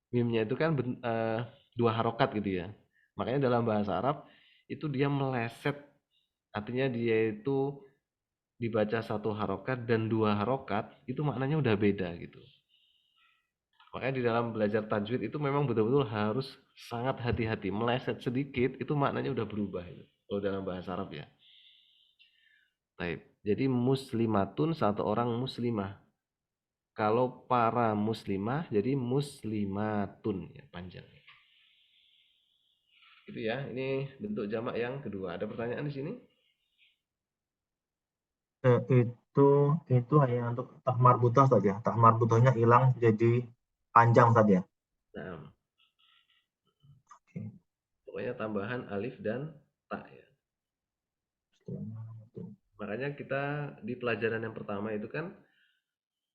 Mimnya itu kan dua harokat gitu ya. Makanya dalam bahasa Arab itu dia meleset, artinya dia itu dibaca satu harokat dan dua harokat itu maknanya udah beda gitu. Makanya di dalam belajar tajwid itu memang betul-betul harus sangat hati-hati. Meleset sedikit itu maknanya udah berubah itu. Kalau dalam bahasa Arab ya. Taib. Jadi muslimatun satu orang muslimah. Kalau para muslimah jadi muslimatun ya, panjang. Itu ya. Ini bentuk jamak yang kedua. Ada pertanyaan di sini? Itu hanya untuk tak marbutah saja. Tak marbutahnya hilang jadi panjang saja. Nah, Oke. pokoknya tambahan alif dan ta ya. Makanya kita di pelajaran yang pertama itu kan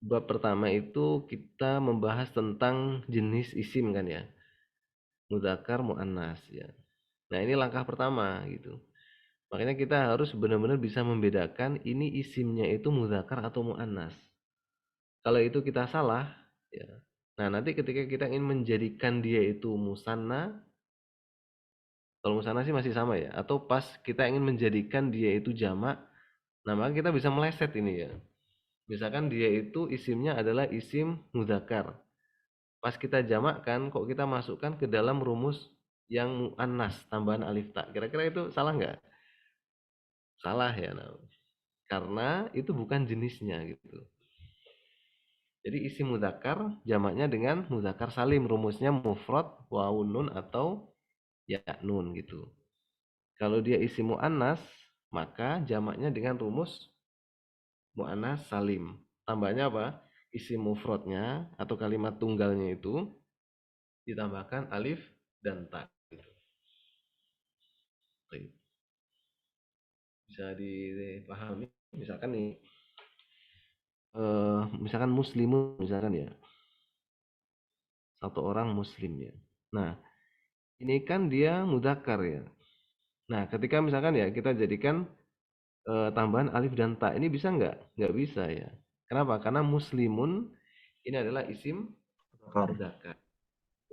bab pertama itu kita membahas tentang jenis isim kan ya. Mudzakkar, muannas ya. Nah, ini langkah pertama gitu. Makanya kita harus benar-benar bisa membedakan ini isimnya itu mudzakkar atau muannas. Kalau itu kita salah ya. Nah, nanti ketika kita ingin menjadikan dia itu musanna, kalau musanna sih masih sama ya, atau pas kita ingin menjadikan dia itu jamak, nah maka kita bisa meleset ini ya. Misalkan dia itu isimnya adalah isim mudzakkar. Pas kita jamakkan, kok kita masukkan ke dalam rumus yang muannas tambahan alif ta. Kira-kira itu salah nggak? Salah ya. Nah. Karena itu bukan jenisnya gitu. Jadi isim mudzakkar jamaknya dengan mudzakkar salim. Rumusnya mufrad, wawun nun atau ya nun gitu. Kalau dia isim muannas, maka jamaknya dengan rumus muannas salim. Tambahnya apa? Isim mufradnya atau kalimat tunggalnya itu ditambahkan alif dan ta. Bisa dipahami. Misalkan nih, misalkan muslimun, misalkan ya, satu orang muslim ya. Nah, ini kan dia mudzakkar ya. Nah, ketika misalkan ya kita jadikan tambahan alif dan ta, ini bisa nggak? Nggak bisa ya. Kenapa? Karena muslimun ini adalah isim mudzakkar.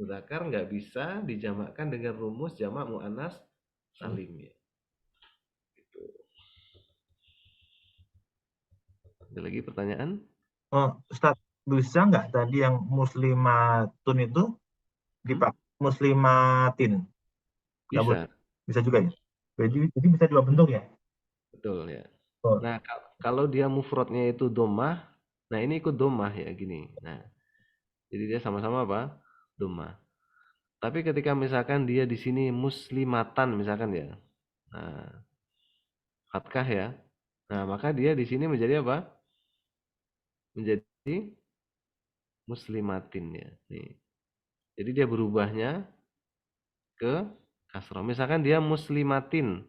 Mudzakkar nggak bisa dijamakkan dengan rumus jamak muannas salim ya. Gitu. Ada lagi pertanyaan? Oh, Ustaz, bisa nggak tadi yang muslimatun itu dipakai muslimatin? Nggak boleh. Bisa, Bisa juga ya? Jadi bisa dua bentuk ya? betul ya. Oh, Nah, kalau dia mufradnya itu dhammah, nah ini ikut dhammah ya gini. Nah, jadi dia sama-sama apa? Dhammah. Tapi ketika misalkan dia di sini muslimatan misalkan ya. Nah, fathah ya. Nah, maka dia di sini menjadi apa? Menjadi muslimatin ya. Nih. Jadi dia berubahnya ke kasroh. Misalkan dia muslimatin,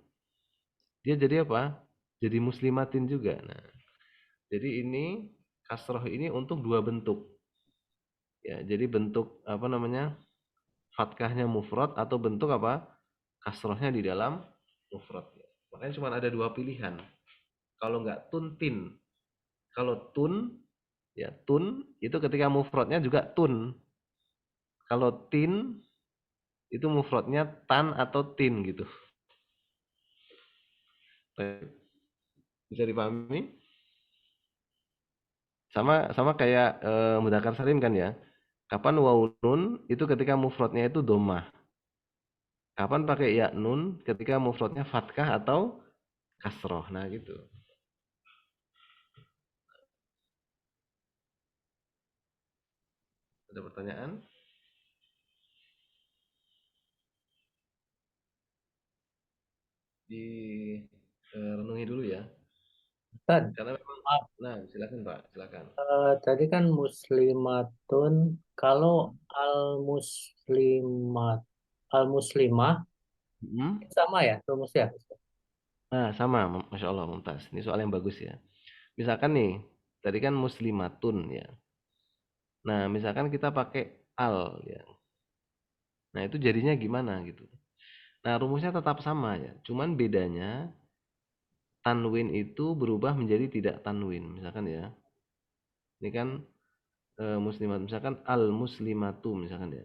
dia jadi apa? Jadi muslimatin juga. Nah, jadi ini kasroh ini untuk dua bentuk. Ya, jadi bentuk apa namanya? Fathahnya mufrad atau bentuk apa? Kasrohnya di dalam mufrad. Makanya cuma ada dua pilihan. Kalau nggak tuntin, kalau tun, ya tun itu ketika mufradnya juga tun. Kalau tin itu mufradnya tan atau tin gitu. Bisa dipahami? Sama kayak mudzakkar salim kan ya. Kapan wawu nun itu ketika mufradnya itu domah. Kapan pakai ya nun ketika mufradnya fathah atau kasroh. Nah gitu. Ada pertanyaan? Renungi dulu ya. Ustaz, Karena memang, nah silakan Pak, silakan. tadi kan muslimatun, kalau al muslimah sama ya rumusnya? Nah sama, Masya Allah Mumtaz. Ini soal yang bagus ya. Misalkan nih, tadi kan muslimatun ya. Nah misalkan kita pakai al ya. Nah itu jadinya gimana gitu. Nah rumusnya tetap sama ya. Cuman bedanya tanwin itu berubah menjadi tidak tanwin. Misalkan ya. Ini kan muslimat. Misalkan al muslimatu misalkan ya.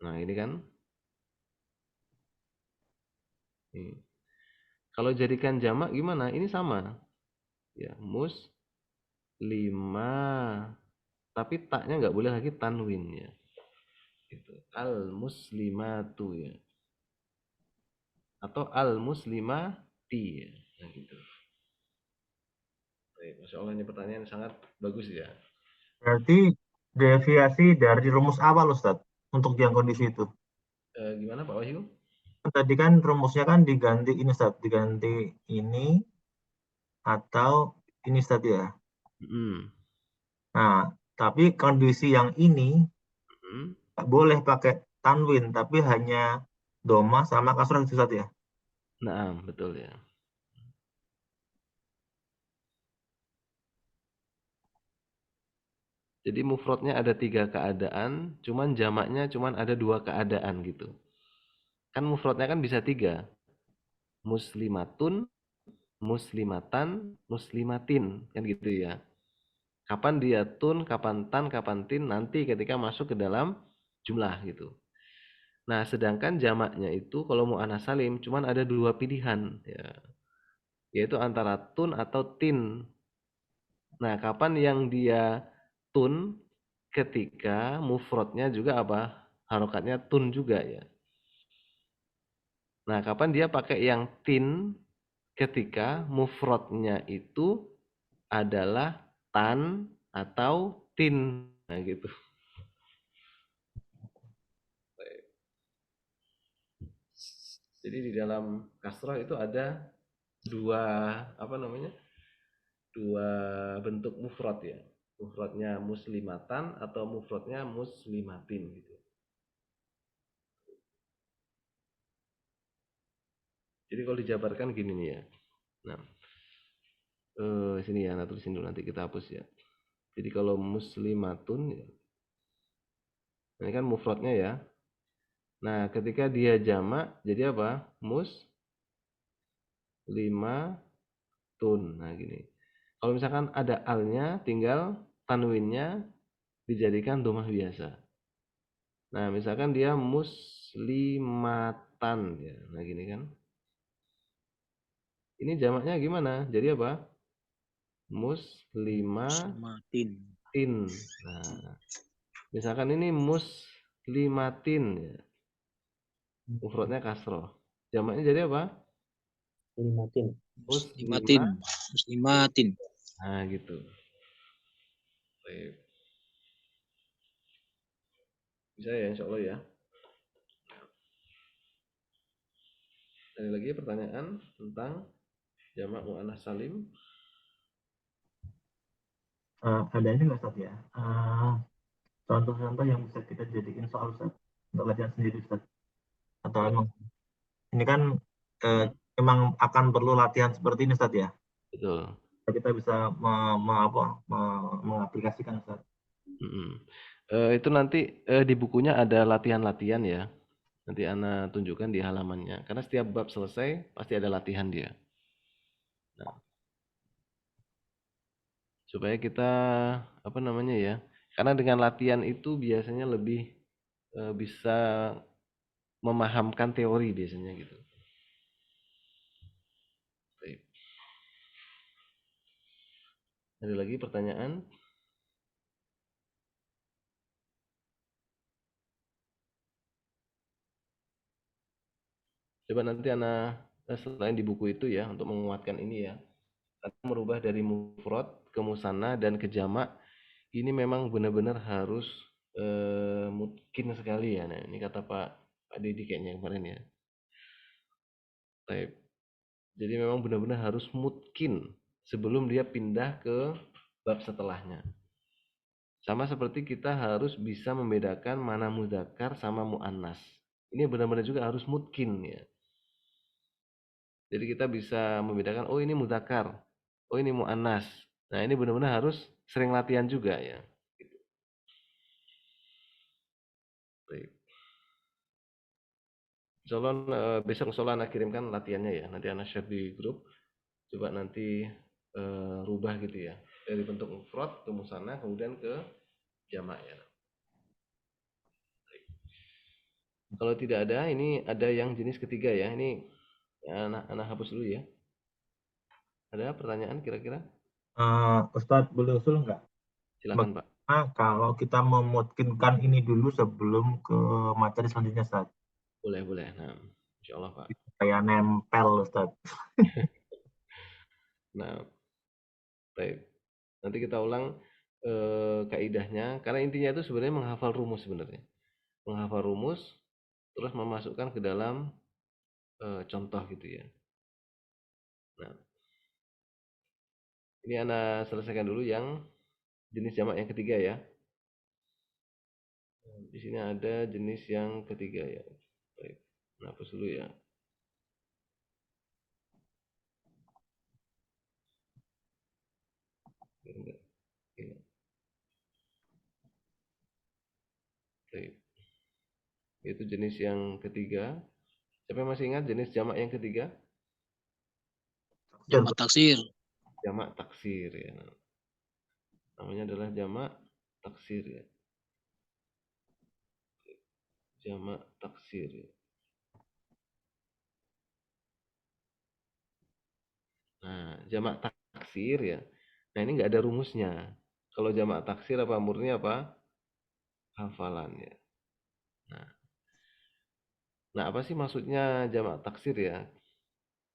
Nah ini kan. Ini. Kalau jadikan jamak gimana? Ini sama. Ya lima. Tapi taknya nggak boleh lagi tanwin ya. Gitu. Al muslimatu ya. Atau al muslimati ya. Nah gitu. Baik, Masya Allah ini pertanyaan sangat bagus ya. Berarti deviasi dari rumus awal Ustaz untuk yang kondisi itu. Gimana Pak Wahyu? Tadi kan rumusnya kan diganti ini Ustaz, diganti ini atau ini Ustaz ya. Hmm. Nah, tapi kondisi yang ini nggak boleh pakai tanwin, tapi hanya doma sama kasroh itu Ustaz ya. Nah, betul ya. Jadi mufradnya ada 3 keadaan, cuman jamaknya cuman ada 2 keadaan gitu. Kan mufradnya kan bisa 3. Muslimatun, muslimatan, muslimatin, kan gitu ya. Kapan dia tun, kapan tan, kapan tin, nanti ketika masuk ke dalam jumlah gitu. Nah, sedangkan jamaknya itu kalau mu'annas salim cuman ada 2 pilihan ya. Yaitu antara tun atau tin. Nah, kapan yang dia tun ketika mufradnya juga apa? Harokatnya tun juga ya. Nah, kapan dia pakai yang tin ketika mufradnya itu adalah tan atau tin. Nah, gitu. Jadi di dalam kasrah itu ada dua apa namanya? Dua bentuk mufrad ya. Mufradnya muslimatan atau mufradnya muslimatin gitu. Jadi kalau dijabarkan gini nih ya. Nah, sini ya, nah tulisin dulu nanti kita hapus ya. Jadi kalau muslimatun ya. Ini kan mufradnya ya. Nah, ketika dia jamak jadi apa? Muslimatun. Nah, gini. Kalau misalkan ada alnya tinggal tanwinnya dijadikan domah biasa. Nah, misalkan dia muslimatan ya. Nah, gini kan. Ini jamaknya gimana? Jadi apa? Muslimatin. Muslimatin. Nah, misalkan ini muslimatin ya. Mufradnya kasroh. Jamaknya jadi apa? Muslimatin. Muslimatin. Muslimatin. Nah, gitu. Baik. Bisa ya, insya Allah ya. Ada lagi pertanyaan tentang jamak mu'annas salim? Ada ini nggak Ustaz ya? Contoh-contoh yang bisa kita jadiin soal Ustaz untuk latihan sendiri Ustaz. Atau emang ini kan emang akan perlu latihan seperti ini Ustaz ya? Betul. Kita bisa mengaplikasikan Ustaz. Itu nanti di bukunya ada latihan-latihan ya. Nanti Ana tunjukkan di halamannya. Karena setiap bab selesai pasti ada latihan dia. Nah, supaya kita apa namanya ya? Karena dengan latihan itu biasanya lebih bisa memahamkan teori biasanya gitu. Baik. Ada lagi pertanyaan? Coba nanti Ana selain di buku itu ya untuk menguatkan ini ya. Ana merubah dari mufrad ke musanna dan ke jamak. Ini memang benar-benar harus mungkin sekali ya. Nah, ini kata Pak Dedi kayaknya kemarin ya. Baik. Jadi memang benar-benar harus mungkin sebelum dia pindah ke bab setelahnya. Sama seperti kita harus bisa membedakan mana mudzakkar sama muannas. Ini benar-benar juga harus mungkin ya. Jadi kita bisa membedakan, oh ini mudzakkar, oh ini muannas. Nah ini benar-benar harus sering latihan juga ya. Baik. Insyaallah besok insyaallah Ana kirimkan latihannya ya. Nanti Ana share di grup. Coba nanti rubah gitu ya. Dari bentuk mufrad ke musanna kemudian ke jamak ya. Baik. Kalau tidak ada, ini ada yang jenis ketiga ya. Ini Ana hapus dulu ya. Ada pertanyaan kira-kira? Ustadz boleh usul nggak? Silakan Pak. Kalau kita memungkinkan ini dulu sebelum ke materi selanjutnya Ustadz. Boleh. Nah, insya Allah Pak. Kayak nempel Ustadz. Nah, baik. Nanti kita ulang kaidahnya. Karena intinya itu sebenarnya menghafal rumus sebenarnya. Menghafal rumus, terus memasukkan ke dalam contoh gitu ya. Nah, ini Ana selesaikan dulu yang jenis jamak yang ketiga ya. Di sini ada jenis yang ketiga ya. Baik. Nah, hapus dulu ya. Ini. Baik. Itu jenis yang ketiga. Siapa yang masih ingat jenis jamak yang ketiga? Jamak taksir. Jamak taksir ya. Namanya adalah jamak taksir ya. Jamak taksir ya. Nah, jamak taksir ya. Nah, ini nggak ada rumusnya. Kalau jamak taksir apa murni apa? Hafalan ya. Nah, apa sih maksudnya jamak taksir ya?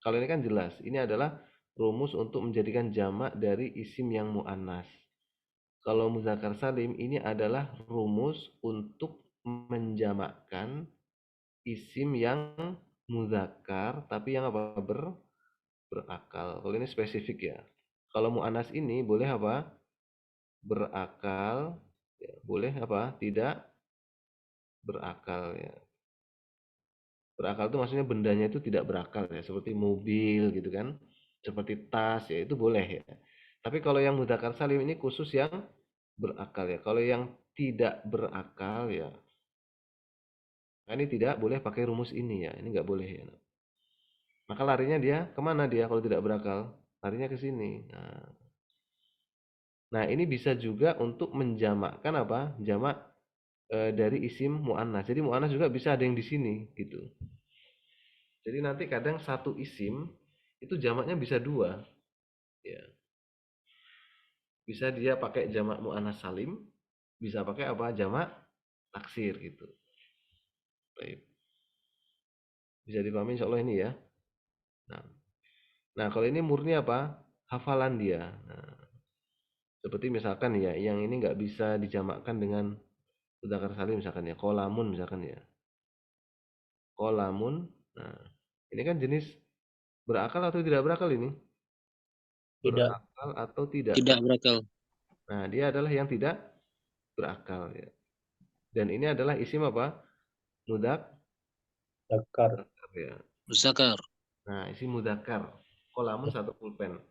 Kalau ini kan jelas, ini adalah rumus untuk menjadikan jamak dari isim yang mu'annas. Kalau muzakkar salim ini adalah rumus untuk menjamakkan isim yang muzakkar tapi yang apa? Berakal. Kalau ini spesifik ya. Kalau mu'annas ini boleh apa? Berakal, ya, boleh apa? Tidak berakal ya. Berakal itu maksudnya bendanya itu tidak berakal ya, seperti mobil gitu kan, seperti tas ya itu boleh ya. Tapi kalau yang mudzakkar salim ini khusus yang berakal ya. Kalau yang tidak berakal ya, nah ini tidak boleh pakai rumus ini ya, ini nggak boleh ya. Maka larinya dia kemana dia kalau tidak berakal? Larinya ke sini. Nah ini bisa juga untuk menjamakkan apa? Jamak dari isim mu'annas. Jadi mu'annas juga bisa ada yang di sini gitu. Jadi nanti kadang satu isim itu jamaknya bisa dua. Ya. Bisa dia pakai jamak mu'annas salim, bisa pakai apa? Jamak taksir gitu. Baik. Bisa dipahami insya Allah ini ya. Nah, kalau ini murni apa? Hafalan dia. Nah, seperti misalkan ya, yang ini nggak bisa dijamakkan dengan mudzakkar salim misalkan ya, qolamun misalkan ya. Qolamun. Nah, ini kan jenis berakal atau tidak berakal ini? Tidak. Berakal atau tidak? Tidak berakal. Nah, dia adalah yang tidak berakal ya. Dan ini adalah isim apa? Dakar. Ya. Muzakar. Nah, isim mudzakkar. Qalamun satu pulpen.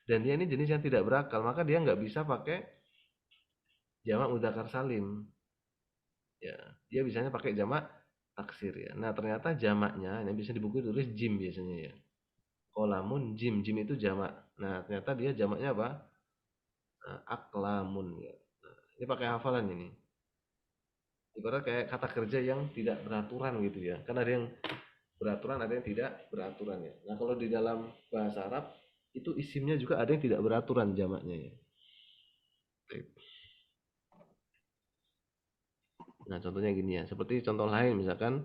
Dan dia ini jenis yang tidak berakal, maka dia nggak bisa pakai jamak mudzakkar salim. Ya, dia biasanya pakai jamak taksir ya. Nah, ternyata jamaknya ini bisa di buku tulis jim biasanya ya. Qalamun jim, jim itu jamak. Nah, ternyata dia jamaknya apa? Aklamun ya. Nah, ini pakai hafalan ini. Ibarat kayak kata kerja yang tidak beraturan gitu ya. Kan ada yang beraturan, ada yang tidak beraturan ya. Nah, kalau di dalam bahasa Arab itu isimnya juga ada yang tidak beraturan jamaknya ya. Nah, contohnya gini ya. Seperti contoh lain misalkan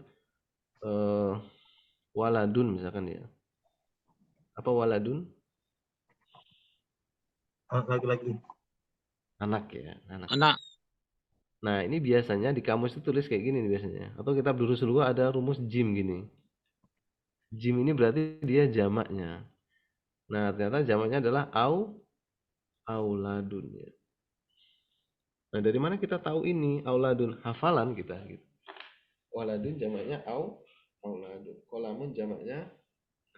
waladun misalkan ya. Apa waladun? Lagi-lagi. Anak ya, anak. Anak. Nah, ini biasanya di kamus itu tulis kayak gini nih biasanya. Atau kitab Durus Lughah ada rumus jim gini. Jim ini berarti dia jamaknya. Nah, ternyata jamaknya adalah auladun ya. Nah, dari mana kita tahu ini auladun? Hafalan kita gitu. Waladun jamaknya auladun. Qalamun jamaknya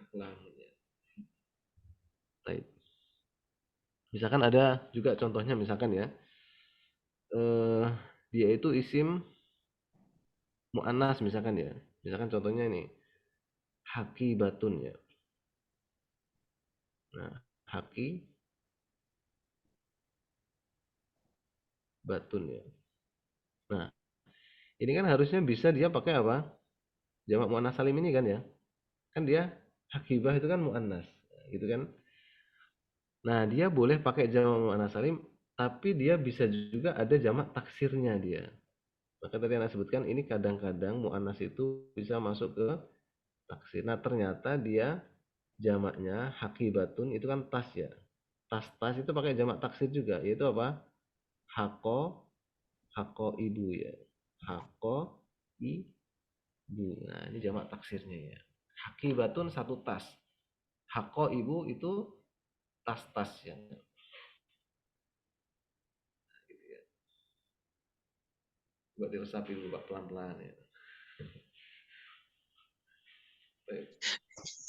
aklamun ya. Baik. Misalkan ada juga contohnya misalkan ya. Dia itu isim mu'annas misalkan ya. Misalkan contohnya ini haqibatun ya. Nah, haqibatun ya. Nah, ini kan harusnya bisa dia pakai apa? Jamak muannas salim ini kan ya. Kan dia haqibah itu kan muannas, gitu kan. Nah, dia boleh pakai jamak muannas salim, tapi dia bisa juga ada jamak taksirnya dia. Maka tadi yang saya sebutkan ini kadang-kadang muannas itu bisa masuk ke taksir. Nah, ternyata dia jamaknya haqibatun itu kan tas ya. Tas itu pakai jamak taksir juga, yaitu apa? Hako ibu ya. Hako ibu. Nah, ini jamak taksirnya ya. Haqibatun satu tas. Hako ibu itu tas-tas ya. Nah, gitu ya. Coba diresapi dulu Pak pelan-pelan ya. Baik.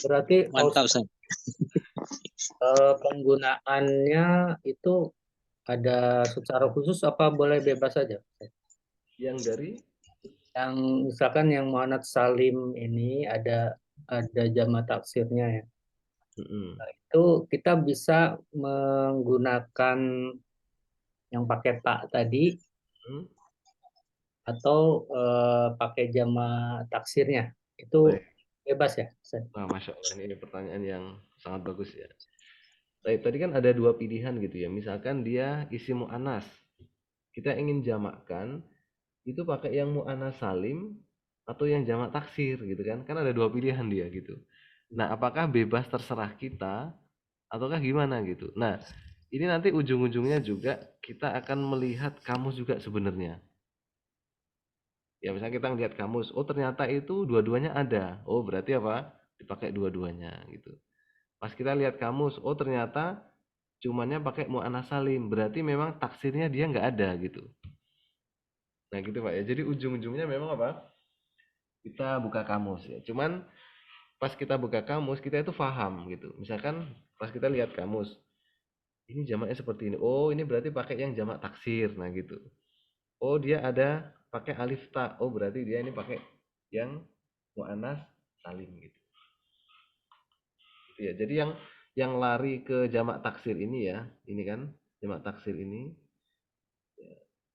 Berarti Mantap, Ustaz. penggunaannya itu ada secara khusus apa boleh bebas saja? Yang dari Yang misalkan yang muannats salim ini ada jamak taksirnya ya. Itu kita bisa menggunakan yang pakai tak tadi atau pakai jamak taksirnya. Itu baik. bebas ya, Ustaz? Wah, Masya Allah, ini pertanyaan yang sangat bagus ya. Baik, tadi kan ada dua pilihan gitu ya. Misalkan dia isim mu'annas. Kita ingin jamakkan, itu pakai yang mu'annas salim atau yang jamak taksir gitu kan. Kan ada dua pilihan dia gitu. Nah, apakah bebas terserah kita ataukah gimana gitu. Nah, ini nanti ujung-ujungnya juga kita akan melihat kamus juga sebenarnya. Ya, misalnya kita ngelihat kamus, oh ternyata itu dua-duanya ada. Oh, berarti apa? Dipakai dua-duanya gitu. Pas kita lihat kamus, oh ternyata cumannya pakai mu'annas salim. Berarti memang taksirnya dia nggak ada gitu. Nah gitu Pak ya. Jadi ujung-ujungnya memang apa? Kita buka kamus ya. Cuman pas kita buka kamus, kita itu paham gitu. Misalkan pas kita lihat kamus, ini jamaknya seperti ini. Oh ini berarti pakai yang jamak taksir. Nah gitu. Oh dia ada pakai alif ta. Oh berarti dia ini pakai yang mu'annas salim gitu. Ya, jadi yang lari ke jamak taksir ini ya, ini kan jamak taksir ini.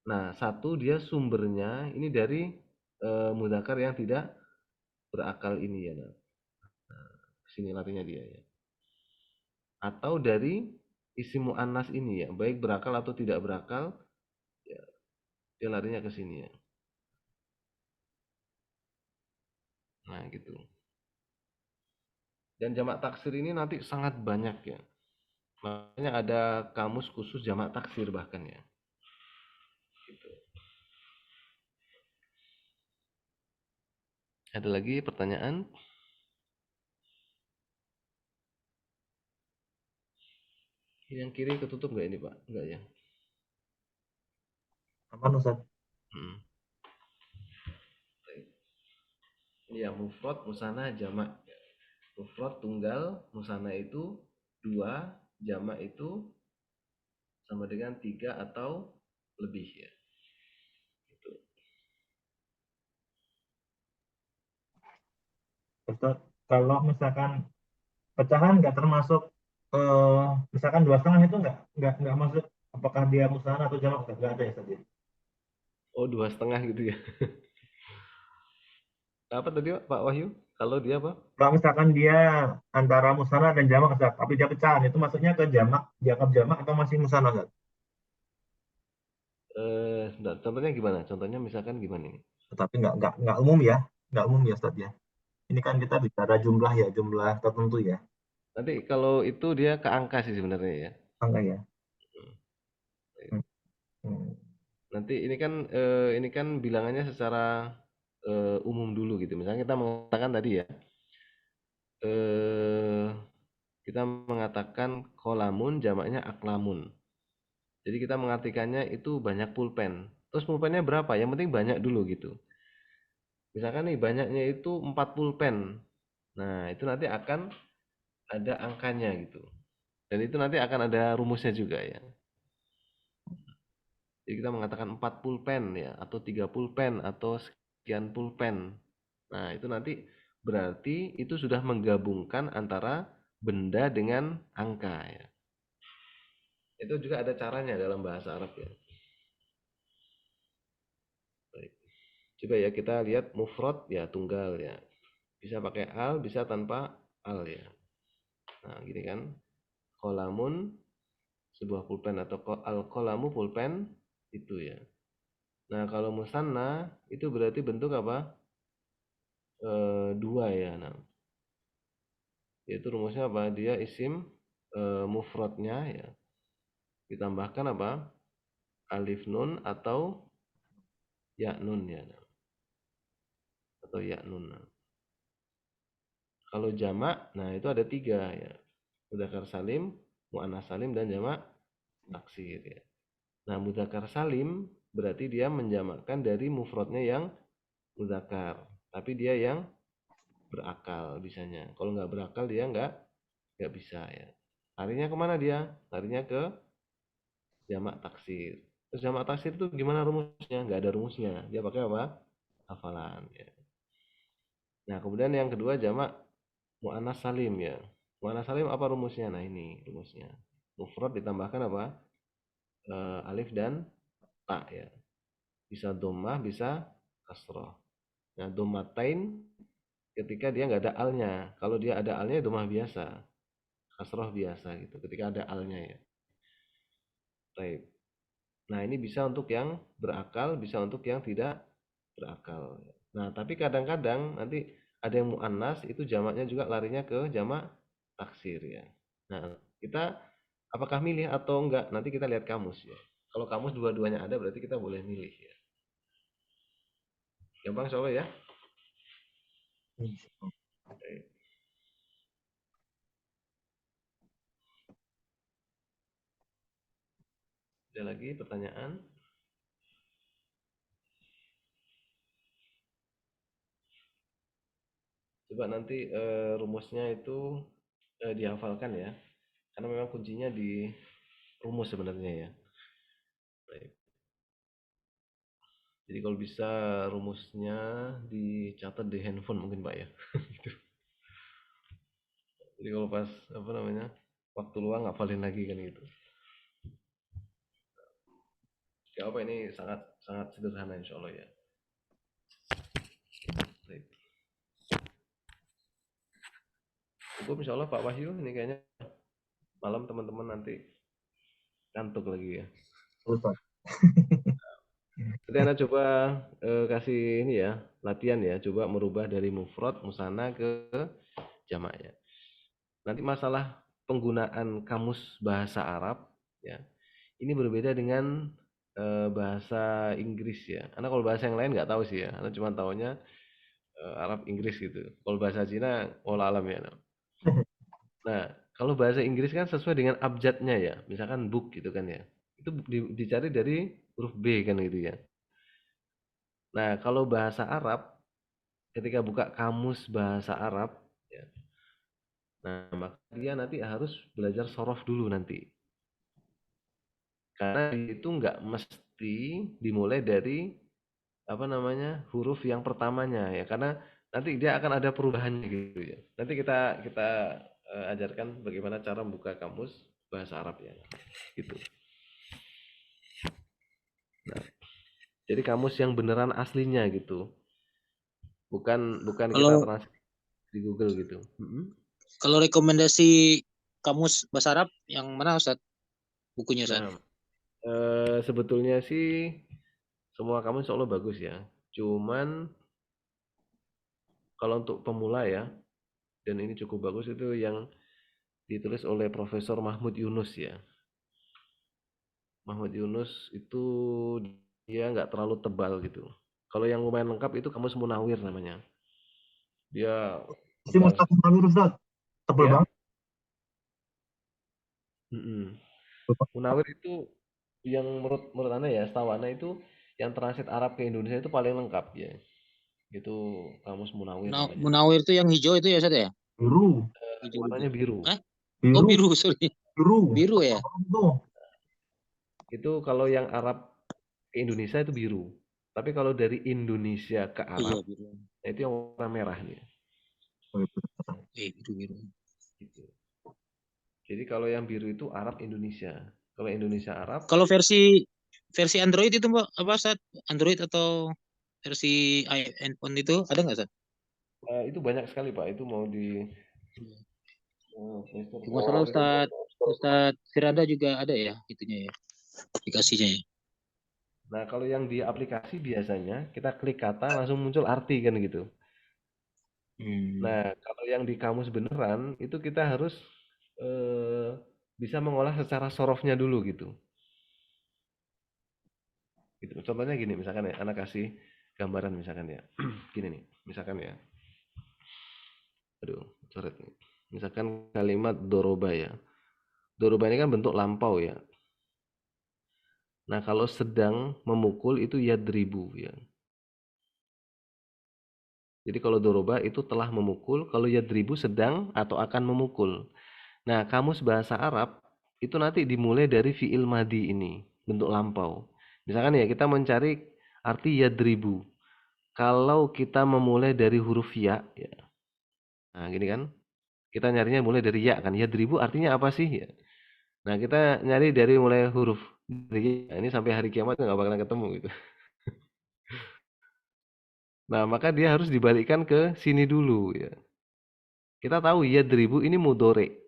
Nah, satu dia sumbernya ini dari mudzakkar yang tidak berakal ini ya. Nah, sini larinya dia ya. Atau dari isim muannas ini ya, baik berakal atau tidak berakal, ya, dia larinya ke sini ya. Nah, gitu. Dan jamak taksir ini nanti sangat banyak ya. Makanya ada kamus khusus jamak taksir bahkan ya. Gitu. Ada lagi pertanyaan? Yang kiri ketutup nggak ini Pak? Nggak ya? Aman Ustaz. Hmm. Ya, mufrad, musanna, jamak. Mufrad tunggal, musanna itu 2, jamak itu sama dengan 3 atau lebih ya. Gitu. Ustaz, kalau misalkan pecahan nggak termasuk, misalkan 2,5 itu nggak masuk, apakah dia musanna atau jamak? Nggak ada ya Ustaz ya? Oh, 2,5 gitu ya. Apa tadi Pak Wahyu? Kalau dia apa? Kalau misalkan dia antara musanna dan jamak Ustaz, tapi dia pecahan, itu masuknya ke jamak, dianggap jamak atau masih musanna Ustaz? Contohnya gimana? Contohnya misalkan gimana ini? Tetapi nggak umum ya, nggak umum ya Ustaz ya. Ini kan kita bicara jumlah ya, jumlah tertentu ya, Nanti kalau itu dia ke angka sih sebenarnya ya. angka ya. Hmm. Hmm. Hmm. Nanti ini kan bilangannya secara umum dulu gitu. Misalnya kita mengatakan tadi ya, eh, kita mengatakan kolamun jamaknya aklamun. Jadi kita mengartikannya itu banyak pulpen. Terus pulpennya berapa? Yang penting banyak dulu gitu. Misalkan nih banyaknya itu 4 pulpen. Nah, itu nanti akan ada angkanya gitu. Dan itu nanti akan ada rumusnya juga ya. Jadi kita mengatakan 4 pulpen ya, atau 3 pulpen, atau sekian pulpen. Nah, itu nanti berarti itu sudah menggabungkan antara benda dengan angka ya. Itu juga ada caranya dalam bahasa Arab ya. Baik. Coba ya kita lihat mufrad ya tunggal ya. Bisa pakai al, bisa tanpa al ya. Nah, gini kan. Kolamun sebuah pulpen atau al-qalamu pulpen itu ya. Nah, kalau musanna itu berarti bentuk apa? 2 ya. Nah, yaitu rumusnya apa? Dia isim mufradnya ya. Ditambahkan apa? Alif nun atau ya nun ya. Nah, atau ya nun. Nah. Kalau jamak, nah itu ada 3 ya. Mudzakkar salim, muannas salim, dan jamak taksir ya. Nah, mudzakkar salim berarti dia menjamakkan dari mufradnya yang mudzakkar, tapi dia yang berakal bisanya. Kalau nggak berakal dia nggak bisa ya. Larinya kemana dia? Larinya ke jamak taksir. Terus jamak taksir itu gimana rumusnya? Nggak ada rumusnya. Dia pakai apa? Hafalan ya. Nah, kemudian yang kedua jamak muannas salim ya. Muannas salim apa rumusnya? Nah, ini rumusnya. Mufrad ditambahkan apa? Alif dan ta ya. Bisa dhammah, bisa kasroh. Nah, dhammatain ketika dia nggak ada alnya. Kalau dia ada alnya dhammah biasa. Kasroh biasa gitu. Ketika ada alnya ya. Baik. Nah, ini bisa untuk yang berakal, bisa untuk yang tidak berakal. Nah, tapi kadang-kadang nanti ada yang mu'annas, itu jamaknya juga larinya ke jamak taksir ya. Nah, kita apakah milih atau enggak? Nanti kita lihat kamus ya. Kalau kamus dua-duanya ada, berarti kita boleh milih ya. Gampang soalnya ya. Baik. Ada lagi pertanyaan? Coba nanti rumusnya itu dihafalkan ya. Karena memang kuncinya di rumus sebenarnya ya. Baik. Jadi kalau bisa rumusnya dicatat di handphone mungkin Pak ya. Jadi kalau pas apa namanya waktu luang ngapalin lagi kan gitu. Ya apa ini sangat sangat sederhana insya Allah ya. Baik. Cukup insya Allah Pak Wahyu, ini kayaknya malam teman-teman nanti kantuk lagi ya. Ustaz. Jadi Anda coba kasih ini ya latihan ya, coba merubah dari mufrad musanna ke jamak ya. Nanti masalah penggunaan kamus bahasa Arab ya. Ini berbeda dengan bahasa Inggris ya. Karena kalau bahasa yang lain nggak tahu sih ya. Karena cuma tahunya Arab Inggris gitu. Kalau bahasa Cina wallah alam ya. Nah, kalau bahasa Inggris kan sesuai dengan abjadnya ya. Misalkan book gitu kan ya. Itu dicari dari huruf B kan gitu ya. Nah, kalau bahasa Arab ketika buka kamus bahasa Arab, ya, nah maka dia nanti harus belajar sorof dulu nanti. Karena itu nggak mesti dimulai dari apa namanya huruf yang pertamanya ya, karena nanti dia akan ada perubahannya gitu ya. Nanti kita ajarkan bagaimana cara membuka kamus bahasa Arab ya, gitu. Nah, jadi kamus yang beneran aslinya gitu, bukan kita Kalau translate di Google gitu. kalau rekomendasi kamus bahasa Arab yang mana Ustaz? Bukunya Ustaz? Nah, sebetulnya sih semua kamus insya Allah bagus ya. Cuman kalau untuk pemula ya, dan ini cukup bagus itu yang ditulis oleh Profesor Mahmud Yunus ya. Mahmud Yunus itu dia nggak terlalu tebal gitu. Kalau yang lumayan lengkap itu Kamus Munawir namanya. Dia Si tebal. Mustafa Munawir Ustaz, tebel Ya. banget. Munawir itu yang menurut Anda ya, setahu Anda itu yang transit Arab ke Indonesia itu paling lengkap ya. Itu Kamus Munawir namanya. Munawir itu yang hijau itu ya Ustaz ya? Biru, Hijau. Warnanya biru. Hah? Oh biru, biru, sorry. biru. Biru ya? Itu kalau yang Arab ke Indonesia itu biru. Tapi kalau dari Indonesia ke Oh iya Arab, biru. nah itu yang warna merah nih. Biru. Gitu. Jadi kalau yang biru itu Arab Indonesia. Kalau Indonesia Arab, Kalau versi Android itu Mbak, apa Ustaz? Android atau versi iPhone itu ada nggak Ustaz? itu banyak sekali Pak. Itu mau di Play Store. Cuma salah Ustaz Firanda juga ada ya itunya ya, aplikasinya ya. Nah kalau yang di aplikasi biasanya kita klik kata langsung muncul arti kan gitu. Nah kalau yang di kamus beneran itu kita harus bisa mengolah secara sorofnya dulu gitu. Gitu. Contohnya gini misalkan ya, anak kasih gambaran misalkan ya. Gini nih, misalkan ya. Aduh, coret nih. Misalkan kalimat doroba ya. Doroba ini kan bentuk lampau ya. Nah, kalau sedang memukul itu yadribu ya. Jadi kalau doroba itu telah memukul, kalau yadribu sedang atau akan memukul. Nah, kamus bahasa Arab itu nanti dimulai dari fiil madi ini, bentuk lampau. Misalkan ya kita mencari arti yadribu. Kalau kita memulai dari huruf ya, ya. Nah, gini kan. Kita nyarinya mulai dari ya kan. Yadribu artinya apa sih ya? Nah, kita nyari dari mulai huruf dari ya. Ini sampai hari kiamat nggak bakalan ketemu gitu. Nah, maka dia harus dibalikkan ke sini dulu ya. Kita tahu yadribu ini mudore.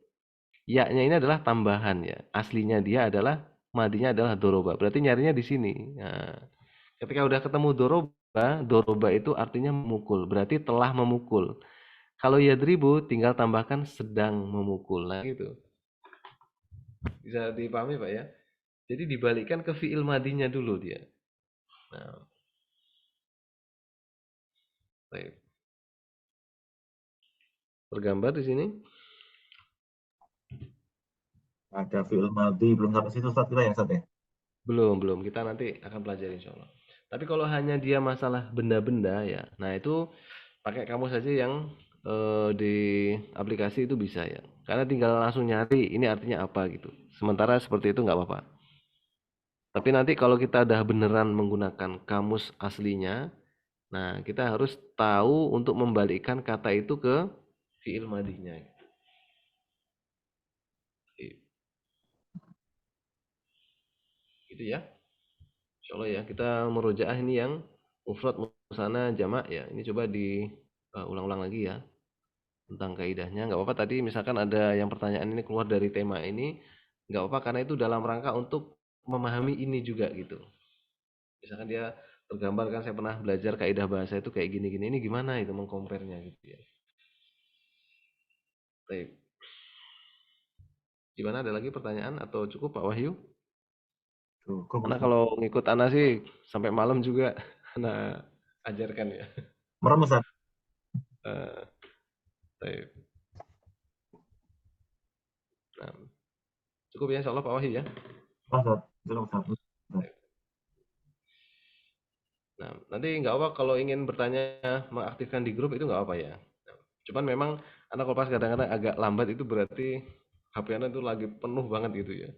Ya-nya ini adalah tambahan ya. Aslinya dia adalah madinya adalah doroba. Berarti nyarinya di sini. Nah, ketika udah ketemu doroba, doroba itu artinya memukul. Berarti telah memukul. Kalau yadribu tinggal tambahkan sedang memukul. Nah, gitu. Bisa dipahami, Pak ya? Jadi dibalikkan ke fiil madinya dulu dia. Nah, baik. Tergambar di sini? Ada fiil madi, belum sampai situ Ustaz kita ya Ustaz ya? Belum. Kita nanti akan pelajari insya Allah. Tapi kalau hanya dia masalah benda-benda ya, nah itu pakai kamus saja yang di aplikasi itu bisa ya. Karena tinggal langsung nyari ini artinya apa gitu. Sementara seperti itu nggak apa-apa. Tapi nanti kalau kita udah beneran menggunakan kamus aslinya, nah kita harus tahu untuk membalikkan kata itu ke fiil madinya. Gitu ya. Insya Allah ya, kita merujaah ini yang mufrad, musanna, jamak ya. Ini coba diulang-ulang lagi ya tentang kaidahnya. Nggak apa-apa tadi misalkan ada yang pertanyaan ini keluar dari tema ini, nggak apa-apa karena itu dalam rangka untuk memahami ini juga gitu. Misalkan dia tergambar kan saya pernah belajar kaidah bahasa itu kayak gini-gini, ini gimana itu mengkomparnya gitu ya. Baik. Gimana ada lagi pertanyaan atau cukup Pak Wahyu? Cukup Karena Ustaz. kalau ngikut Ana sih sampai malam juga Ana ajarkan ya. Merem Ustaz. Baik. Nah, cukup ya insya Allah Pak Wahyu ya. Ustaz, Ustaz. Nah, nanti nggak apa kalau ingin bertanya mengaktifkan di grup itu nggak apa ya. Nah, cuman memang anak kalau pas kadang-kadang agak lambat itu berarti HP Anda itu lagi penuh banget gitu ya.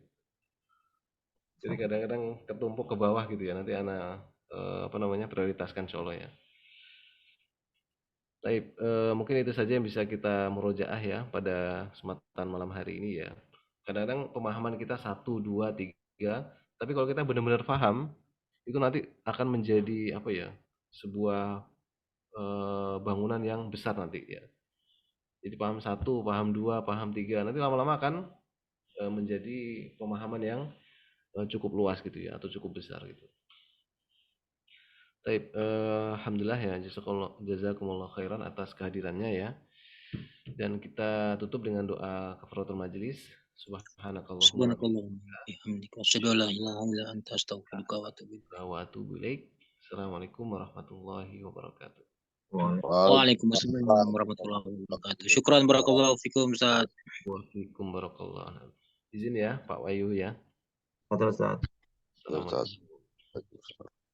Jadi kadang-kadang ketumpuk ke bawah gitu ya. Nanti Anda apa namanya prioritaskan insya Allah ya. Baik, mungkin itu saja yang bisa kita murojaah ya pada kesempatan malam hari ini ya. Kadang-kadang pemahaman kita 1, 2, 3, tapi kalau kita benar-benar paham, itu nanti akan menjadi apa ya, sebuah bangunan yang besar nanti ya. Jadi paham 1, paham 2, paham 3, nanti lama-lama akan menjadi pemahaman yang cukup luas gitu ya, atau cukup besar gitu. Baik, alhamdulillah ya, jazakumullah khairan atas kehadirannya ya. Dan kita tutup dengan doa kafaratul majelis. Subhanakallahumma Subhanakallahumma bihamdika asyhadu an la ilaha illa anta astaghfiruka wa atubu ilaik. wa atubu ilaik. Assalamualaikum warahmatullahi wabarakatuh. Waalaikumsalam warahmatullahi wabarakatuh. Syukran barakallahu fikum Ustaz. Waalaikumsalam warahmatullahi wabarakatuh. Izin ya Pak Wahyu ya. Betul, Ustaz. Assalamualaikum.